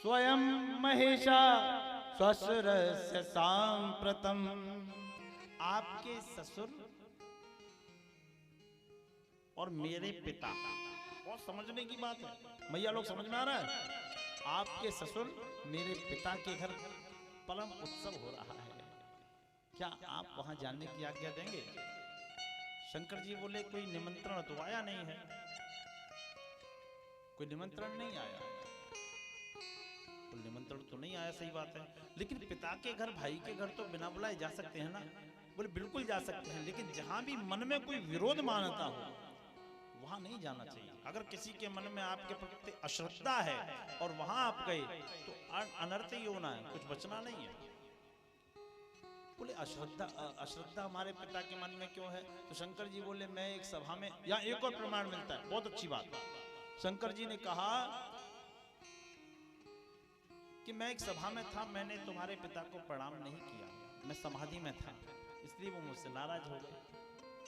स्वयं महेशा ससुर से सांप्रतम, आपके ससुर और मेरे पिता, बहुत समझने की बात है। मैया लोग समझ में आ रहा है। आपके ससुर मेरे पिता के घर परम उत्सव हो रहा है, क्या आप वहां जाने की आज्ञा देंगे? शंकर जी बोले कोई निमंत्रण तो आया नहीं है, कोई निमंत्रण नहीं आया। कोई निमंत्रण तो नहीं आया, सही बात है। लेकिन पिता के घर भाई के घर तो बिना बुलाए जा सकते हैं ना। बोले बिल्कुल जा सकते हैं, लेकिन जहां भी मन में कोई विरोध मानता हो वहां नहीं जाना चाहिए। अगर किसी के मन में आपके प्रति अश्रद्धा है और वहां आप गए तो अनर्थ ही होना है, कुछ बचना नहीं है। बोले अश्रद्धा हमारे पिता के मन में क्यों है? तो शंकर जी बोले मैं एक सभा में, या एक और प्रमाण मिलता है, बहुत अच्छी बात। शंकर जी ने कहा कि मैं एक सभा में था, मैंने तुम्हारे पिता को प्रणाम नहीं किया, मैं समाधि में था, इसलिए वो मुझसे नाराज हो गए।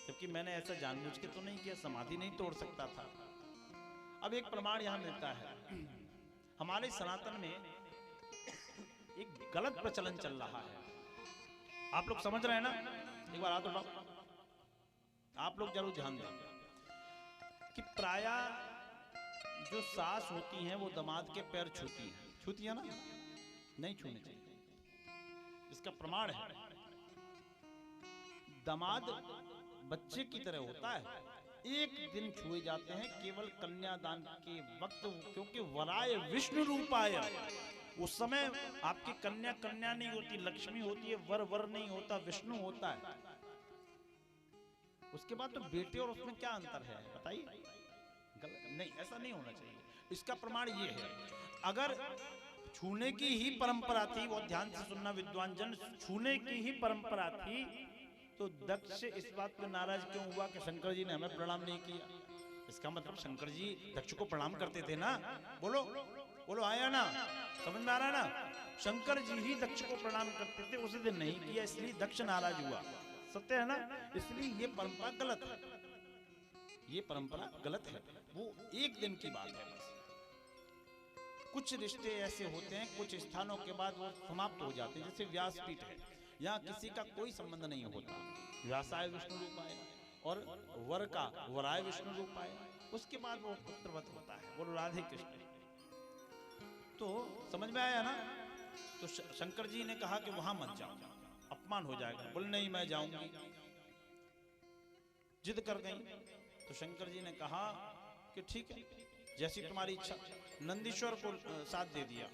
जबकि मैंने ऐसा जानबूझ के तो नहीं किया, समाधि नहीं तोड़ सकता था। अब एक प्रमाण यहां मिलता है, हमारे सनातन में एक गलत प्रचलन चल रहा है। आप लोग समझ रहे हैं ना? एक बार हाथ उठाओ, आप लोग जरूर ध्यान दें कि प्रायः जो सास होती हैं वो दामाद के पैर छूती है ना, नहीं छूने चाहिए। इसका प्रमाण है, दामाद बच्चे की तरह होता है, एक दिन छुए जाते हैं केवल कन्यादान के वक्त, क्योंकि वराय विष्णु रूपाय, उस समय आपकी कन्या कन्या नहीं होती, लक्ष्मी होती है, वर नहीं होता, विष्णु होता है। उसके बाद तो बेटे और उसमें क्या अंतर है बताइए? नहीं, ऐसा नहीं होना चाहिए। इसका प्रमाण ये है, अगर छूने की ही परंपरा थी, वो ध्यान से सुनना विद्वान जन, छूने की ही परंपरा थी तो दक्ष इस बात पर नाराज क्यों हुआ कि शंकर जी ने हमें प्रणाम नहीं किया? इसका मतलब शंकर जी दक्ष को प्रणाम करते थे ना। बोलो बोलो, आया ना, समझ में आ रहा ना। शंकर जी ही दक्ष को प्रणाम करते थे, उस दिन नहीं किया इसलिए दक्ष नाराज हुआ। सत्य है ना। इसलिए ये परंपरा गलत है, ये परंपरा गलत है। वो एक दिन की बात है बस। कुछ रिश्ते ऐसे होते हैं कुछ स्थानों के बाद वो समाप्त हो जाते हैं। जैसे व्यासपीठ है, यहाँ किसी का कोई संबंध नहीं होता। व्यासाय विष्णु रूप आए और वर का वराय विष्णु रूप आए, उसके बाद वो पुत्रवत होता है। बोलो राधे कृष्ण। तो समझ में आया ना। तो शंकर जी ने कहा कि वहां मत जाओ, अपमान हो जाएगा। बोले नहीं मैं जाऊंगी, जिद कर गई। तो शंकर जी ने कहा कि ठीक है, जैसी तुम्हारी इच्छा। नंदीश्वर को साथ दे दिया,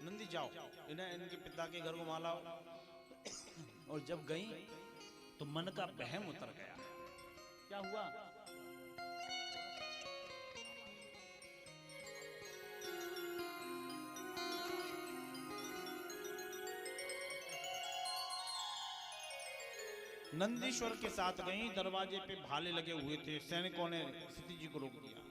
नंदी जाओ, इन्हें इनके पिता के घर घुमा लाओ। और जब गई तो मन का बहम उतर गया। क्या हुआ? नंदीश्वर के साथ गई, दरवाजे पे भाले लगे हुए थे, सैनिकों ने सती जी को रोक दिया।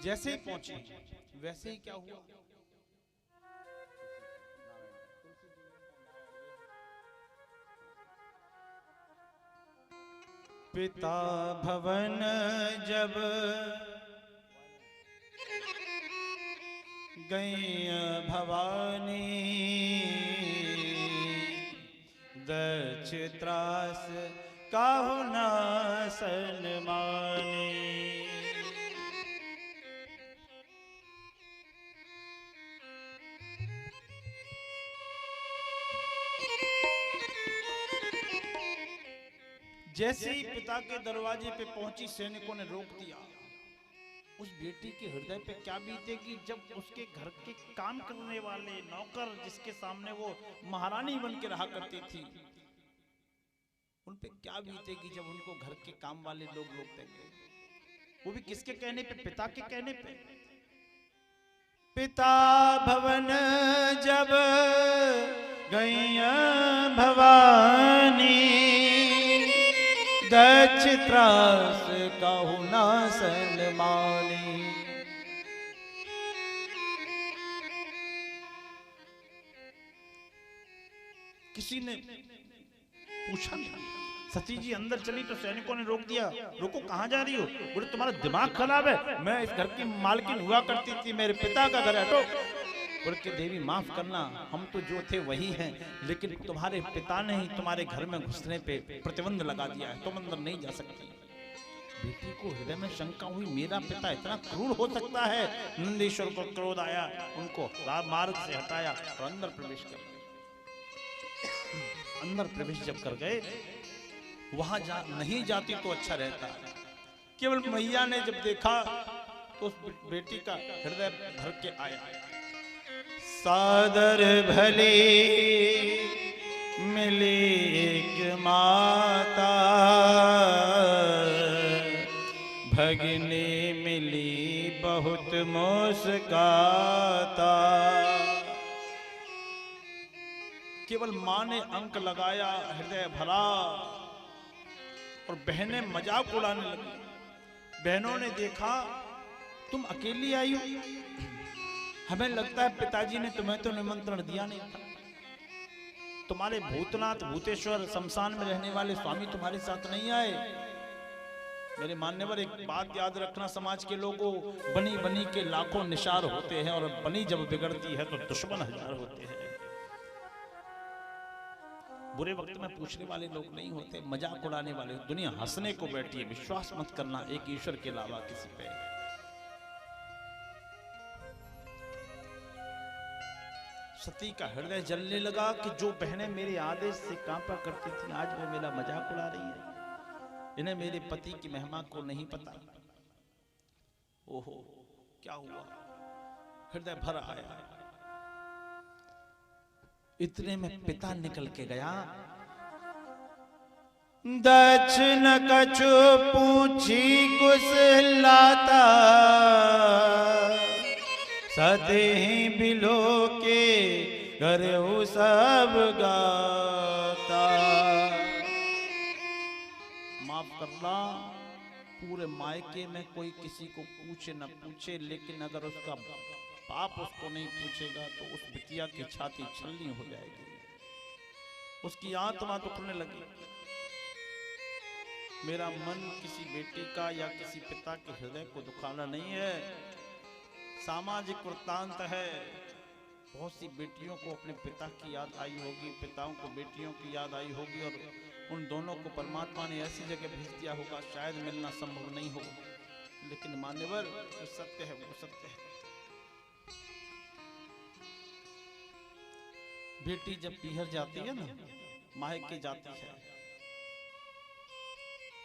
जैसे ही पहुंची वैसे ही क्या हुआ? पिता भवन जब गई भवानी, दक्ष त्रास काहु ना सन्मानी। जैसे ही पिता के दरवाजे पे पहुंची, सैनिकों ने रोक दिया। उस बेटी के हृदय पे क्या बीतेगी जब उसके घर के काम करने वाले नौकर, जिसके सामने वो महारानी बन के रहा करती थी, उन पे क्या बीतेगी जब उनको घर के काम वाले लोग रोक देंगे। वो भी किसके कहने पे? पिता के कहने पे। पिता भवन जब गई भवानी, दक्ष त्रास काहु ना सन्मानी। किसी ने पूछा नहीं। सती जी अंदर चली तो सैनिकों ने रोक दिया। रुको, कहां जा रही हो? बोले तुम्हारा दिमाग खराब है, मैं इस घर की मालकिन हुआ करती थी, मेरे पिता का घर है। हटो। बोले कि देवी माफ करना, हम तो जो थे वही हैं, लेकिन तुम्हारे पिता ने ही तुम्हारे घर में घुसने पे प्रतिबंध लगा दिया है, तुम अंदर नहीं जा सकती। बेटी को हृदय में शंका हुई, मेरा पिता इतना क्रूर हो सकता है? नंदीश्वर को क्रोध आया, उनको मार्ग से हटाया और अंदर प्रवेश कर गए। अंदर प्रवेश जब कर गए, वहां नहीं जाती तो अच्छा रहता। केवल मैया ने जब देखा तो उस बेटी का हृदय भर के आया। सादर भले मिली एक माता, भगनी मिली बहुत मुस्काता। केवल मां ने अंक लगाया, हृदय भरा और बहनें मजाक उड़ाने लगी। बहनों ने देखा तुम अकेली आई हो, हमें लगता है पिताजी ने तुम्हें तो निमंत्रण दिया नहीं था। तुम्हारे भूतनाथ भूतेश्वर शमशान में रहने वाले स्वामी तुम्हारे साथ नहीं आए। मेरे मान्यवर, एक बात याद रखना, समाज के लोगों, बनी बनी के लाखों निशार होते हैं और बनी जब बिगड़ती है तो दुश्मन हजार होते हैं। बुरे वक्त में पूछने वाले लोग नहीं होते, मजाक उड़ाने वाले। दुनिया हंसने को बैठी है, विश्वास मत करना एक ईश्वर के अलावा किसी पे। सती का हृदय जलने लगा कि जो बहनें मेरे आदेश से कांपा करती थी, आज वो मेरा मजाक उड़ा रही है। इन्हें मेरे पति की महिमा को नहीं पता। ओहो क्या हुआ, हृदय भर आया। इतने में पिता निकल के गया। दक्षिण कछु पूछी कुशलाता, सते ही बिलो के घर सब गाता। माफ करना, पूरे मायके में कोई किसी को पूछे न पूछे, लेकिन अगर उसका बाप उसको नहीं पूछेगा तो उस बिटिया की छाती छलनी हो जाएगी, उसकी आत्मा दुखने लगी। मेरा मन किसी बेटी का या किसी पिता के हृदय को दुखाना नहीं है, सामाजिक वृत्तांत है। बहुत सी बेटियों को अपने पिता की याद आई होगी, पिताओं को बेटियों की याद आई होगी, और उन दोनों को परमात्मा ने ऐसी जगह भेज दिया होगा शायद मिलना संभव नहीं हो। लेकिन मान्यवर जो सत्य है वो सत्य है। बेटी जब पीहर जाती है ना, मायके जाती है,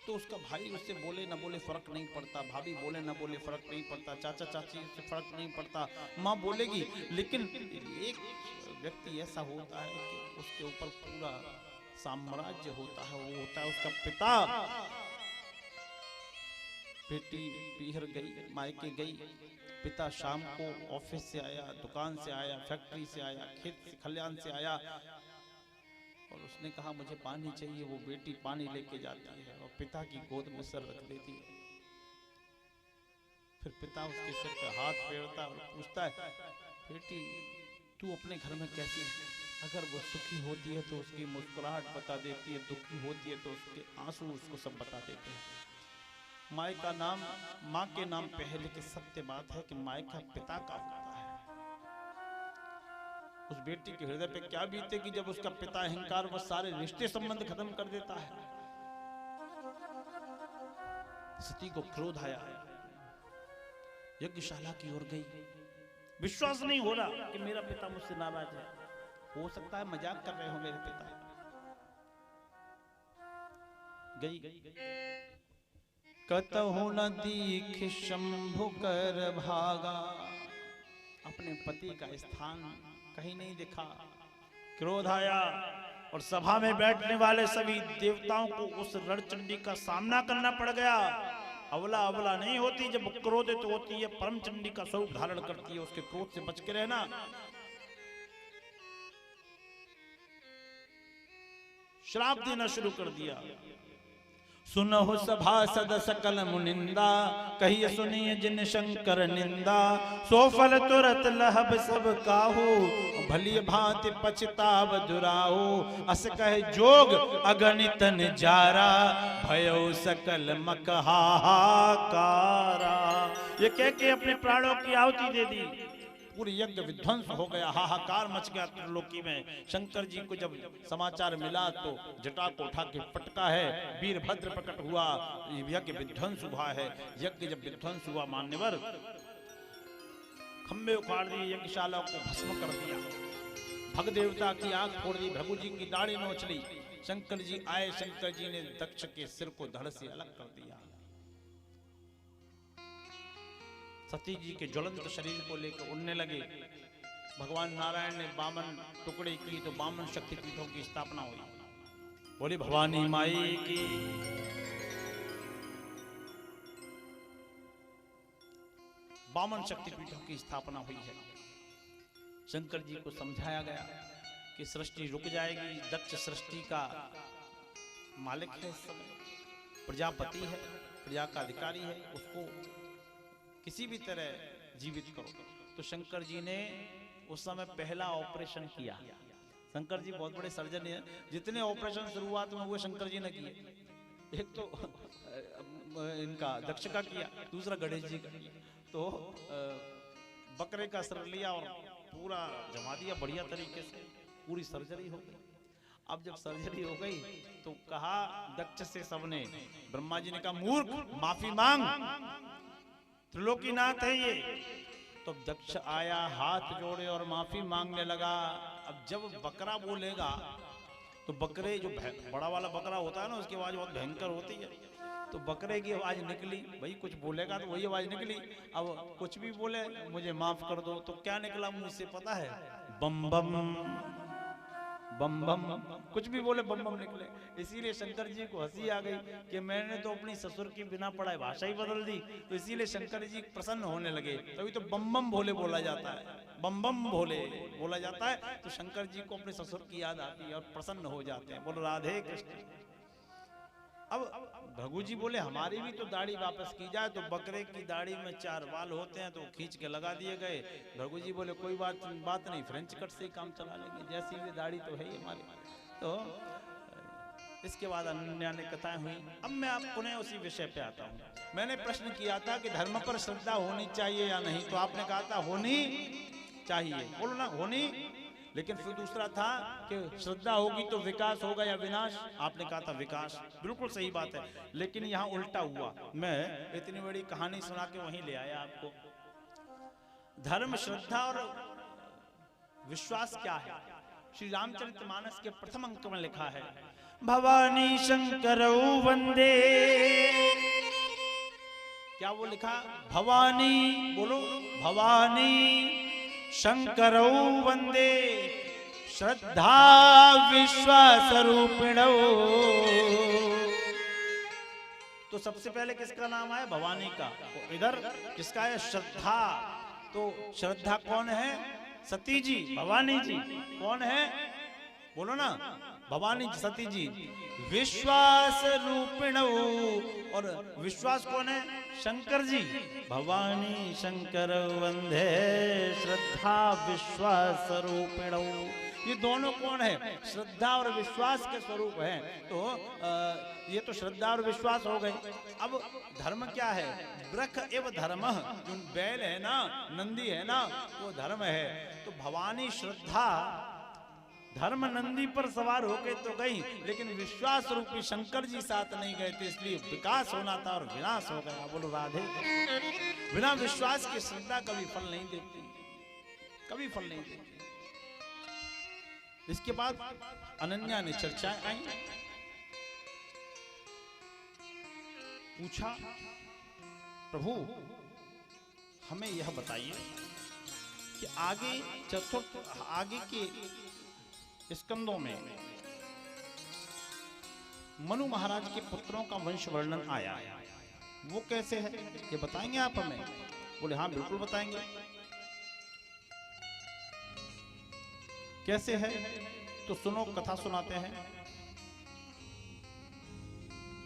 तो उसका भाई उससे बोले न बोले फर्क नहीं पड़ता, भाभी बोले न बोले फर्क नहीं पड़ता, चाचा चाची से फर्क नहीं पड़ता, माँ बोलेगी। लेकिन एक व्यक्ति ऐसा होता है कि उसके ऊपर पूरा साम्राज्य होता है, वो होता है उसका पिता। बेटी पीहर गई, मायके गई, पिता शाम को ऑफिस से आया, दुकान से आया, फैक्ट्री से आया, खेत से खलियान से आया, और उसने कहा मुझे पानी चाहिए। वो बेटी पानी लेके जाती है और पिता की गोद में सर रख देती है। फिर पिता उसके सिर पे हाथ फेरता और पूछता है, बेटी तू अपने घर में कैसी है? अगर वो सुखी होती है तो उसकी मुस्कुराहट बता देती है, दुखी होती है तो उसके आंसू उसको सब बता देते हैं। माँ का नाम, माँ के नाम पे है, लेकिन सत्य बात है कि माँ का पिता का होता है। उस बेटी के हृदय पे क्या बीते कि जब उसका पिता अहंकार वो सारे रिश्ते संबंध खत्म कर देता है। सती को क्रोध आया, यज्ञशाला की ओर गई। विश्वास नहीं हो रहा कि मेरा पिता मुझसे नाराज है, हो सकता है मजाक कर रहे हो मेरे पिता। गई कतहु न दीख शंभु कर भागा, अपने पति का स्थान कहीं नहीं दिखा। क्रोध आया और सभा में बैठने वाले सभी देवताओं को उस रणचंडी का सामना करना पड़ गया। अवला अवला नहीं होती, जब क्रोधित होती है परम चंडी का स्वरूप धारण करती है। उसके क्रोध से बच के रहना। श्राप देना शुरू कर दिया। सुनहो सभासद सकल मुनिंदा, कहिए सुनिए जिन शंकर निंदा। सो फल तुरत लहब सब काहू, भली भांति पछताव दुराओ। अस कहे जोग अगणित निजारा, भयो सकल मकहाकारा। ये कह के अपने प्राणों की आहुति दे दी। पूरी यज्ञ विध्वंस हो गया, हाहाकार मच गया त्रिलोकी में। शंकर जी को जब समाचार मिला तो जटा को उठा के पटका है, वीरभद्र प्रकट हुआ, यज्ञ विध्वंस हुआ है। यज्ञ जब विध्वंस हुआ मान्यवर, खंबे उखाड़ दिए, यज्ञशाला को भस्म कर दिया, भग देवता की आंख फोड़ दी, भगु जी की दाढ़ी नोच ली। शंकर जी आए, शंकर जी ने दक्ष के सिर को धड़ से अलग कर दिया। सती जी के ज्वलंत शरीर को लेकर उड़ने लगे। भगवान नारायण ने 52 टुकड़े की तो 52 शक्तिपीठों की स्थापना हुई। बोली भवानी माई की। 52 शक्तिपीठों की स्थापना हुई है। शंकर जी को समझाया गया कि सृष्टि रुक जाएगी। दक्ष सृष्टि का मालिक है, इस समय प्रजापति है, प्रजा का अधिकारी है, उसको किसी भी तरह जीवित करो। तो शंकर जी ने उस समय पहला ऑपरेशन किया। शंकर जी बहुत बड़े सर्जन हैं, जितने ऑपरेशन शुरुआत में हुए शंकर जी ने किए। एक तो इनका दक्ष का किया, दूसरा गणेश जी का किया। तो बकरे का सिर लिया और पूरा जमा दिया बढ़िया तरीके से, पूरी सर्जरी हो गई। अब जब सर्जरी हो गई तो कहा दक्ष से सबने, ब्रह्मा जी ने कहा मूर्ख माफी मांग, त्रिलोकीनाथ है ये। तो दक्ष आया, हाथ जोड़े और माफी मांगने लगा। अब जब बकरा बोलेगा तो बकरे जो बड़ा वाला बकरा होता है ना, उसकी आवाज बहुत भयंकर होती है। तो बकरे की आवाज निकली, भाई कुछ बोलेगा तो वही आवाज निकली। अब कुछ भी बोले मुझे माफ कर दो, तो क्या निकला मुंह से पता है? बम बम बम बम, कुछ भी बोले बम बम निकले। इसीलिए शंकर जी को हंसी आ गई कि मैंने तो अपनी ससुर की बिना पढ़ाई भाषा ही बदल दी। तो इसीलिए शंकर जी प्रसन्न होने लगे। तभी तो बम बम भोले बोला जाता है, बम बम भोले बोला जाता है। तो शंकर जी को अपने ससुर की याद आती है और प्रसन्न हो जाते हैं। बोलो राधे कृष्ण। अब भृगु जी बोले हमारी भी तो दाढ़ी वापस की जाए। तो बकरे की दाढ़ी में 4 बाल होते हैं, तो खींच के लगा दिए गए। भृगु जी बोले कोई बात नहीं, फ्रेंच कट से ही काम चला लेंगे, जैसी भी दाढ़ी तो है ही हमारी। तो इसके बाद अनन्या ने कथाएं हुई। अब मैं आप पुनः उसी विषय पे आता हूँ। मैंने प्रश्न किया था कि धर्म पर श्रद्धा होनी चाहिए या नहीं, तो आपने कहा था होनी चाहिए। बोलो ना, होनी। लेकिन फिर दूसरा था कि श्रद्धा होगी तो विकास होगा या विनाश। आपने कहा था विकास। बिल्कुल सही बात है, लेकिन यहाँ उल्टा हुआ। मैं इतनी बड़ी कहानी सुना के वहीं ले आया आपको। धर्म, श्रद्धा और विश्वास क्या है? श्री रामचरितमानस के प्रथम अंक में लिखा है, भवानी शंकरौ वंदे। क्या वो लिखा? भवानी, बोलो, भवानी शंकरौ वंदे श्रद्धा विश्वास रूपिणौ। तो सबसे पहले किसका नाम है? भवानी का। तो इधर किसका है? श्रद्धा। तो श्रद्धा कौन है? सती जी, भवानी जी। कौन है? बोलो ना, भवानी सती जी। विश्वास रूपिणौ, और विश्वास कौन है? शंकर जी। भवानी शंकर वंदे श्रद्धा विश्वास रूपिणौ। ये दोनों कौन है? श्रद्धा और विश्वास के स्वरूप हैं। तो ये तो श्रद्धा और विश्वास हो गए। अब धर्म क्या है? वृक्ष एव धर्म। जो बैल है ना, नंदी है ना, वो धर्म है। तो भवानी श्रद्धा धर्म नंदी पर सवार होके तो गई, लेकिन विश्वास रूपी शंकर जी साथ नहीं गए थे, इसलिए विकास होना था और विनाश हो गया। बोलो राधे। बिना विश्वास की श्रद्धा कभी फल नहीं देती, कभी फल नहीं देती। इसके बाद अनन्या ने चर्चाएं आई, पूछा प्रभु हमें यह बताइए कि आगे चतुर्थ आगे के स्कंदों में मनु महाराज के पुत्रों का वंश वर्णन आया, वो कैसे है ये बताएंगे आप हमें? बोले हाँ बिल्कुल बताएंगे। कैसे है तो सुनो, कथा सुनाते हैं।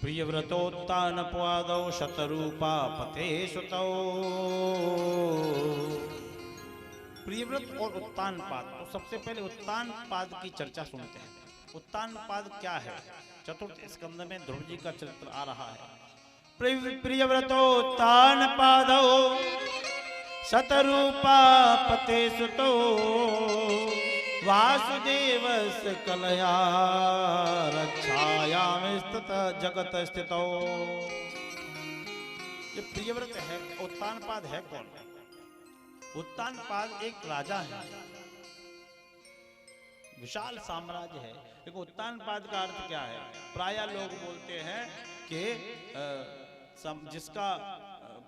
प्रियव्रतोत्तान पादौ शतरूपा पते सुतौ। प्रियव्रत और उत्तान पाद। तो सबसे पहले उत्तान पाद की चर्चा सुनते हैं। उत्तान पाद क्या है? चतुर्थ स्कंद में ध्रुव जी का चरित्र आ रहा है। प्रियव्रतोत्तान पादौ शतरूपा पते सुतौ। वासुदेवस कलया रक्षायाम स्थित जगत स्थितौ। ये प्रियव्रत है। उत्तान पाद है कौन? उत्तान पाद एक राजा है, विशाल साम्राज्य है। देखो उत्तान पाद का अर्थ क्या है? प्राय लोग बोलते हैं कि जिसका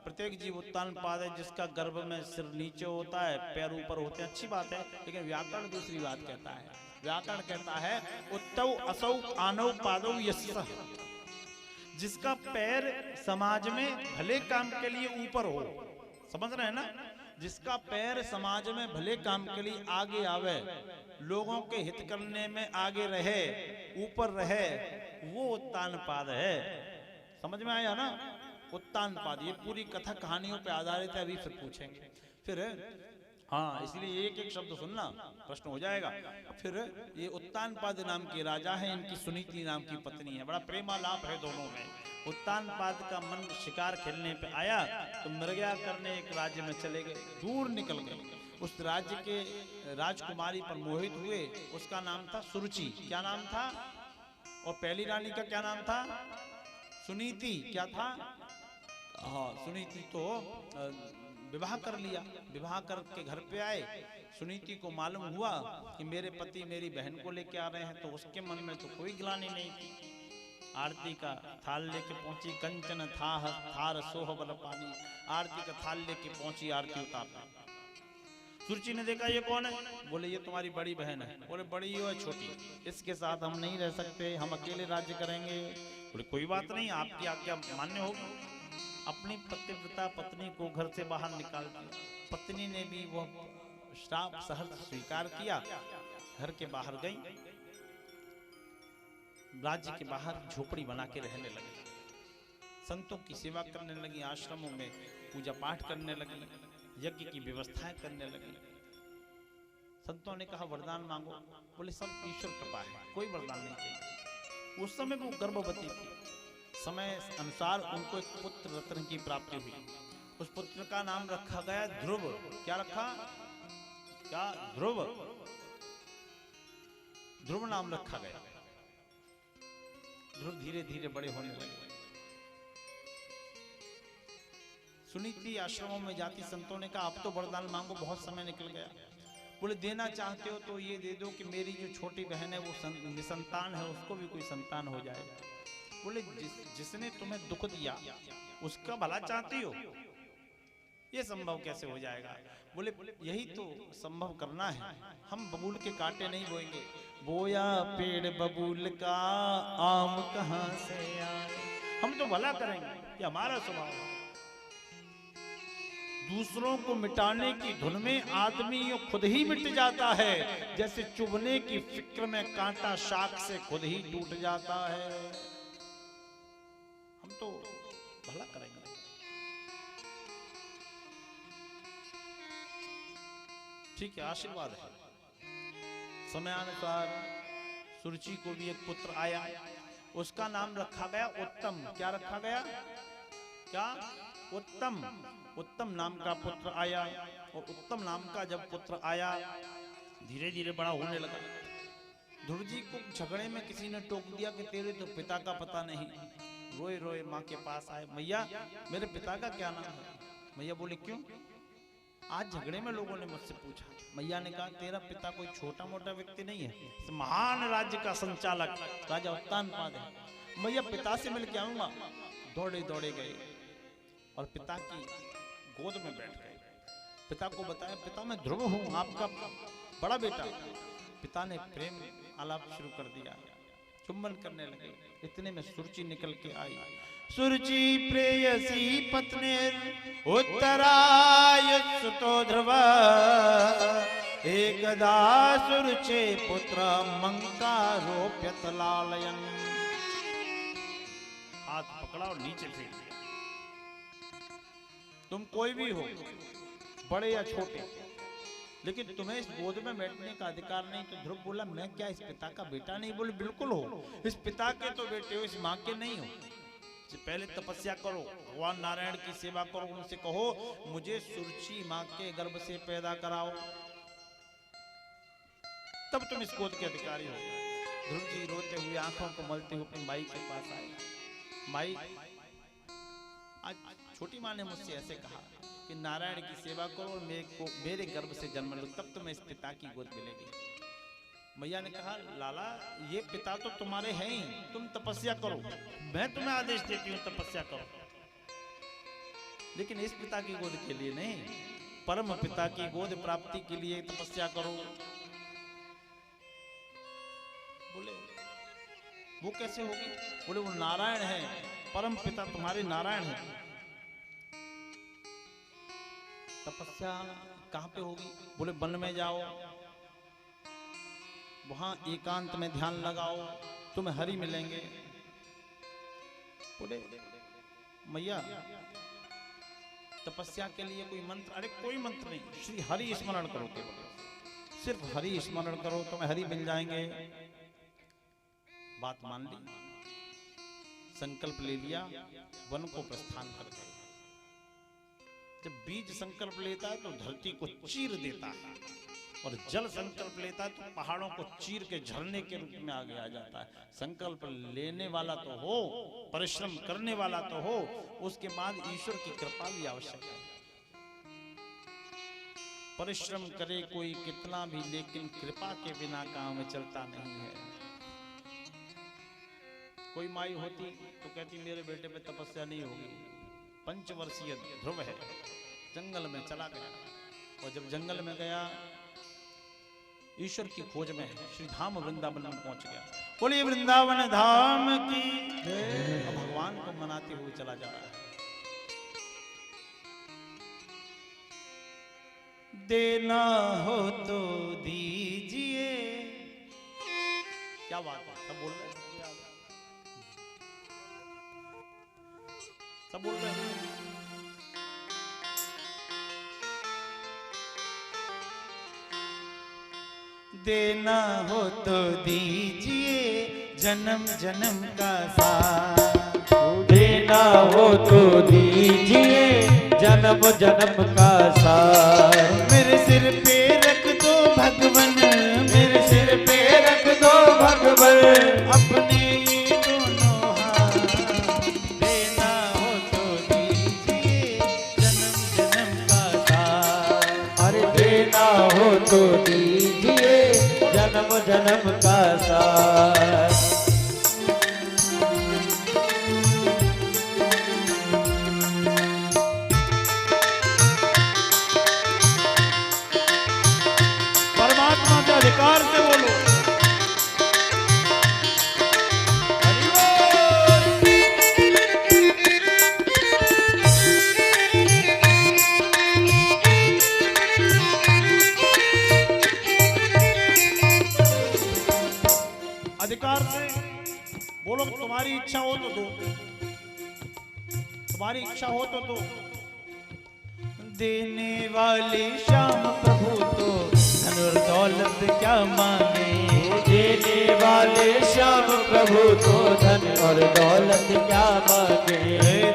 प्रत्येक जीव उत्तान पाद है, जिसका गर्भ में सिर नीचे होता है, पैर ऊपर होते हैं। अच्छी बात है, लेकिन व्याकरण दूसरी बात कहता है। व्याकरण कहता है उत्तौ असौ आनौ पादौ यस्य। जिसका पैर समाज में भले काम के लिए ऊपर हो, समझ रहे हैं ना? जिसका पैर समाज में भले काम के लिए आगे आवे, लोगों के हित करने में आगे रहे, ऊपर रहे, वो उत्तान पाद है। समझ में आया ना? उत्तान पाद। ये पूरी कथा कहानियों पे आधारित है, अभी फिर पूछेंगे। फिर हाँ, इसलिए एक एक शब्द सुनना, प्रश्न हो जाएगा। फिर ये उत्तान पाद नाम के राजा है, इनकी सुनीति नाम की पत्नी है। बड़ा प्रेमालाप है दोनों में। उत्तान पाद का मन शिकार खेलने पे आया तो मृगया करने एक राज्य में चले गए, दूर निकल गए। उस राज्य के राजकुमारी पर मोहित हुए। उसका नाम था सुरुचि। क्या नाम था? और पहली रानी का क्या नाम था? सुनीति। क्या था? हाँ सुनीति। तो विवाह कर लिया। विवाह करके घर पे आए, सुनीति को मालूम हुआ कि मेरे पति मेरी बहन को लेके आ रहे हैं, तो उसके मन में तो कोई ग्लानि नहीं थी। आरती का थाल लेके पहुंची, कंचन थार सोह बल पानी, आरती का थाल लेके पहुंची, आरती उतारना। सुरुचि ने देखा ये कौन है, बोले ये तुम्हारी बड़ी बहन है। बोले बड़ी हो या छोटी, इसके साथ हम नहीं रह सकते, हम अकेले राज्य करेंगे। बोले कोई बात नहीं, आपकी आज्ञा मान्य होगी। अपनी पतिव्रता पत्नी को घर से बाहर निकाल दिया। पत्नी ने भी वह श्राप सहर्ष स्वीकार किया, घर के बाहर गई, राज्य के बाहर झोपड़ी बना के रहने लगी, संतों की सेवा करने लगी, आश्रमों में पूजा पाठ करने लगी, यज्ञ की व्यवस्थाएं करने लगी। संतों ने कहा वरदान मांगो। बोले सब ईश्वर कृपा है, कोई वरदान नहीं चाहिए। उस समय वो गर्भवती थी, समय अनुसार उनको एक पुत्र रत्न की प्राप्ति हुई। उस पुत्र का नाम रखा गया ध्रुव। क्या रखा? क्या? ध्रुव। ध्रुव नाम रखा गया। ध्रुव धीरे धीरे बड़े होने लगे। सुनीति आश्रमों में जाती, संतों ने कहा अब तो वरदान मांगो, बहुत समय निकल गया। बोले देना चाहते हो तो ये दे दो कि मेरी जो छोटी बहन है वो निसंतान है, उसको भी कोई संतान हो जाए। बोले जिसने तुम्हें दुख दिया उसका भला चाहती हो, ये संभव कैसे हो जाएगा? बोले यही तो संभव करना है, हम बबूल के कांटे नहीं बोएंगे। बोया पेड़ बबूल का आम कहां से आए, हम तो भला करेंगे, ये हमारा स्वभाव है। दूसरों को मिटाने की धुन में आदमी खुद ही मिट जाता है, जैसे चुभने की फिक्र में कांटा शाख से खुद ही टूट जाता है। हम तो भला करेंगे। ठीक है, आशीर्वाद है। समयानुसार सुरुचि को भी एक पुत्र आया, उसका नाम रखा गया उत्तम। क्या रखा गया? क्या? उत्तम। उत्तम नाम का पुत्र आया, और उत्तम नाम का जब पुत्र आया धीरे धीरे बड़ा होने लगा। ध्रुव जी को झगड़े में किसी ने टोक दिया कि तेरे तो पिता का पता नहीं। रोए रोए माँ के पास आए, मैया मेरे पिता का क्या नाम है? मैया बोले क्यों? आज झगड़े में लोगों ने मुझसे पूछा। मैया ने कहा तेरा पिता कोई छोटा मोटा व्यक्ति नहीं है, इस महान राज्य का संचालक राजा उत्तानपाद है। मैया पिता से मिल के आऊंगा। दौड़े दौड़े गए और पिता की गोद में बैठ गए। पिता को बताया पिता मैं ध्रुव हूं, आपका बड़ा बेटा। पिता ने प्रेम आलाप शुरू कर दिया, चुंबन करने लगे। इतने में सुरुचि निकल के आई। सुरुचि प्रेयसी पत्नी उत्तराय सुतो ध्रुव, एकदा सुरुचे पुत्र मंकारोप्यत लालयन। हाथ पकड़ा और नीचे फेंक दिया। तुम कोई भी हो, बड़े या छोटे, लेकिन तुम्हें इस गोद में बैठने का अधिकार नहीं। तो ध्रुव बोला मैं क्या इस पिता का बेटा नहीं? बोले बिल्कुल हो, इस पिता के तो बेटे हो, इस माँ के नहीं हो। पहले तपस्या करो, भगवान नारायण की सेवा करो, उनसे कहो मुझे सुरुचि माँ के गर्भ से पैदा कराओ, तब तुम इस गोद के अधिकारी हो। ध्रुव जी रोते हुए आंखों को मलते हुए अपनी माई के पास आए। माई, आज छोटी माँ ने मुझसे ऐसे कहा कि नारायण की सेवा करो और मेरे गर्भ से जन्म लो, तब तुम्हें इस पिता की गोद मिलेगी। मैया ने कहा लाला ये पिता तो तुम्हारे हैं ही, तुम तपस्या करो, मैं तुम्हें आदेश देती हूँ तपस्या करो, लेकिन इस पिता की गोद के लिए नहीं, परम पिता की गोद प्राप्ति के लिए तपस्या करो। बोले वो कैसे होगी? बोले वो नारायण है, परम पिता तुम्हारे नारायण है। तपस्या कहां पे होगी? बोले वन में जाओ, वहां एकांत में ध्यान लगाओ, तुम्हें हरि मिलेंगे। बोले मैया तपस्या के लिए कोई मंत्र? अरे कोई मंत्र नहीं, श्री हरि स्मरण करो, केवल सिर्फ हरि स्मरण करो, तुम्हें हरि मिल जाएंगे। बात मान ली, संकल्प ले लिया, वन को प्रस्थान कर गए। जब बीज संकल्प लेता है तो धरती को चीर देता है, और जल संकल्प लेता है तो पहाड़ों को चीर के झरने के रूप में आगे आ जाता है। संकल्प लेने वाला तो हो, परिश्रम करने वाला तो हो, उसके बाद ईश्वर की कृपा भी आवश्यक है। परिश्रम करे कोई कितना भी, लेकिन कृपा के बिना काम चलता नहीं है। कोई माई होती तो कहती मेरे बेटे पे तपस्या नहीं होगी। 5 वर्षीय ध्रुव है, जंगल में चला गया, और जब जंगल में गया ईश्वर की खोज में श्री धाम वृंदावन में पहुंच गया। बोलिए वृंदावन धाम की। और भगवान को मनाते हुए चला जा रहा है। देना हो तो दीजिए। क्या बात है, सब बोल रहे हैं, सब बोल रहे हैं। देना हो तो दीजिए जन्म जन्म का साथ। देना हो तो दीजिए जन्म जन्म का सार। मेरे सिर पे रख दो भगवन, मेरे सिर पे रख दो भगवन अपने ये दोनों हाथ। देना हो तो दीजिए जन्म जन्म का साथ। अरे देना हो तो दीजिए जन्म जन्म का सार। परमात्मा के अधिकार से बोलो। अधिकार से बोलो। तुम्हारी इच्छा हो तो दो, तुम्हारी इच्छा हो तो दो। देने वाले श्याम प्रभु तो धन और दौलत क्या मांगे। देने वाले श्याम प्रभु तो धन और दौलत क्या मांगे।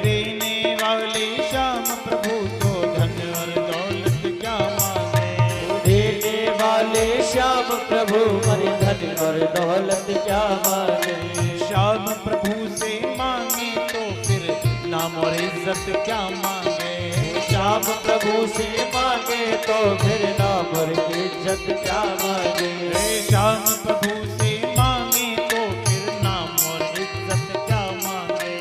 देने वाले श्याम प्रभु तो धन और दौलत क्या मांगे। देने वाले श्याम प्रभु मन धन और दौलत क्या मांगे। श्याम प्रभु से मांगे तो फिर नाम और इज्जत क्या मांगे। श्याम प्रभु से मांगे तो फिर नाम और इज्जत क्या मांगे। श्याम प्रभु से मांगे तो फिर नाम और इज्जत क्या मांगे।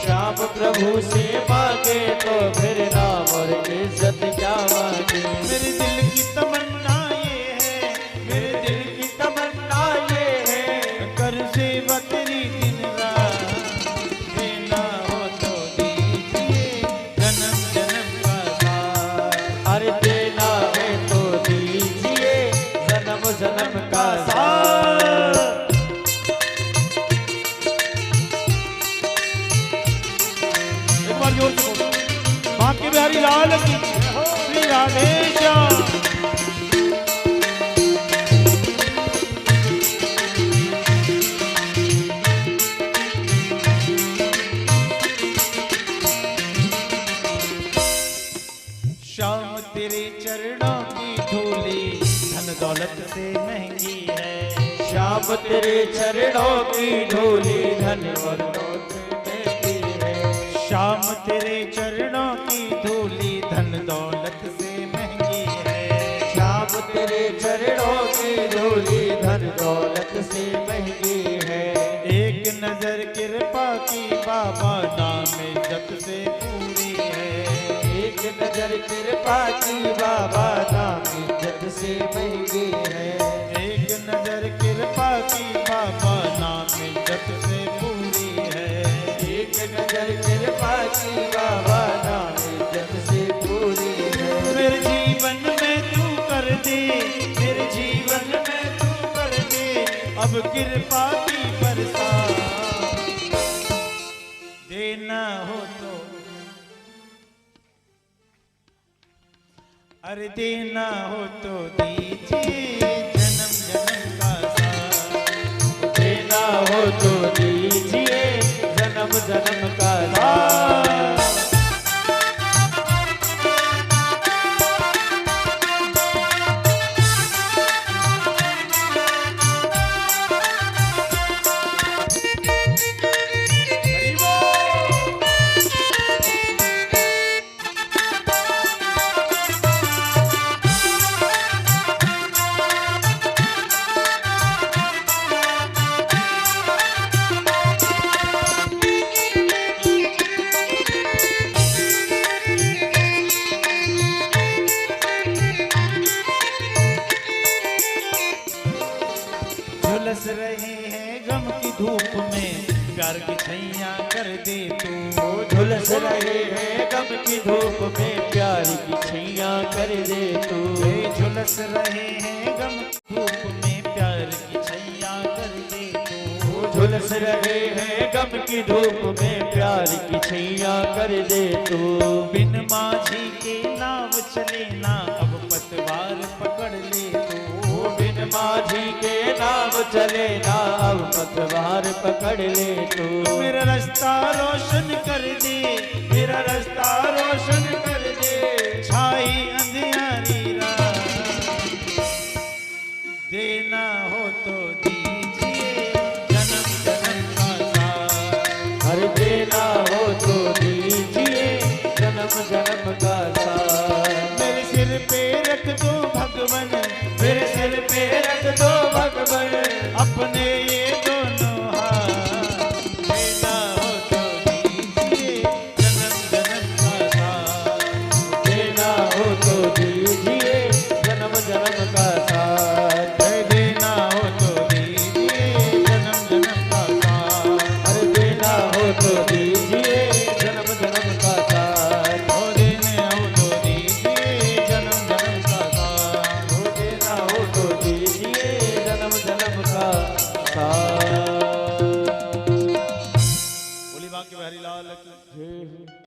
श्याम प्रभु से मांगे तो फिर नाम और इज्जत क्या मांगे। मेरे दिल की तमन्ना ये है, मेरे दिल की तमन्ना ये है कर सेवा तेरी दिन रात। देना हो तो दीजिए जन्म जन्म का साथ। अरे देना है तो दीजिए जन्म जन्म का साथ। एक बार जोर से बोलो। बांके बिहारी लाल की श्री राधे श्याम। श्याम तेरे चरणों की धूली धन दौलत से महंगी है। श्याम तेरे चरणों की धूली धन और दौलत महंगी है। श्याम तेरे चरणों की धूली धन दौलत से महंगी है। श्याम तेरे चरणों की धूली धन दौलत से महंगी है। एक नजर कृपा की बाबा नाम इज्जत से पूरी है। एक नजर कृपा की बाबा नाम इज्जत से महंगी है। एक नजर कृपा की बाबा नाम इज्जत से पूरी है। एक नजर कृपा की बाबा नाम इज्जत से पूरी है। मेरे जीवन में तू कर दे, मेरे जीवन में तू कर दे अब कृपा की बरसात। देना हो तो अरे देना हो तो दीजिए जन्म जन्म का साथ। देना हो तो दीजिए जन्म जन्म का साथ। रहे हैं गम की धूप में प्यार की छैया कर दे तू। झुलस रहे हैं गम की धूप में प्यार की छैया कर दे तू। झुलस रहे हैं गम की धूप में प्यार की छैया कर दे तू। झुलस रहे हैं गम की धूप में प्यार की छैया कर दे तू। बिन माझी के नाव चले ना अब पतवार पकड़ ले तू। बिन माझी के नाव चले ना अब पतवार पकड़ ले तू। मेरा रास्ता रोशन कर दे, मेरा रास्ता रोशन कर दे। छाई अंधियारी रात देना हो तो दीजिए जन्म जन्म का साथ। हर देना हो तो दीजिए जन्म जन्म का साथ। मेरे सिर पे रख दो भगवन, मेरे सिर पे रख दो भगवन अपने ये दोनों हाथ। देना हो तो दीजिए जन्म जन्म का साथ। देना हो तो दीजिए जन्म जन्म का साथ। देना हो तो दीजिए जन्म जन्म का साथ। हर देना हो तो दीजिए जन्म जन्म का साथ। हो देना हो तो दीजिए जन्म जन्म का साथ। हो देना हो तो दीजिए जन्म जन्म का साथ। बोली बाकी बिहारी लाल की।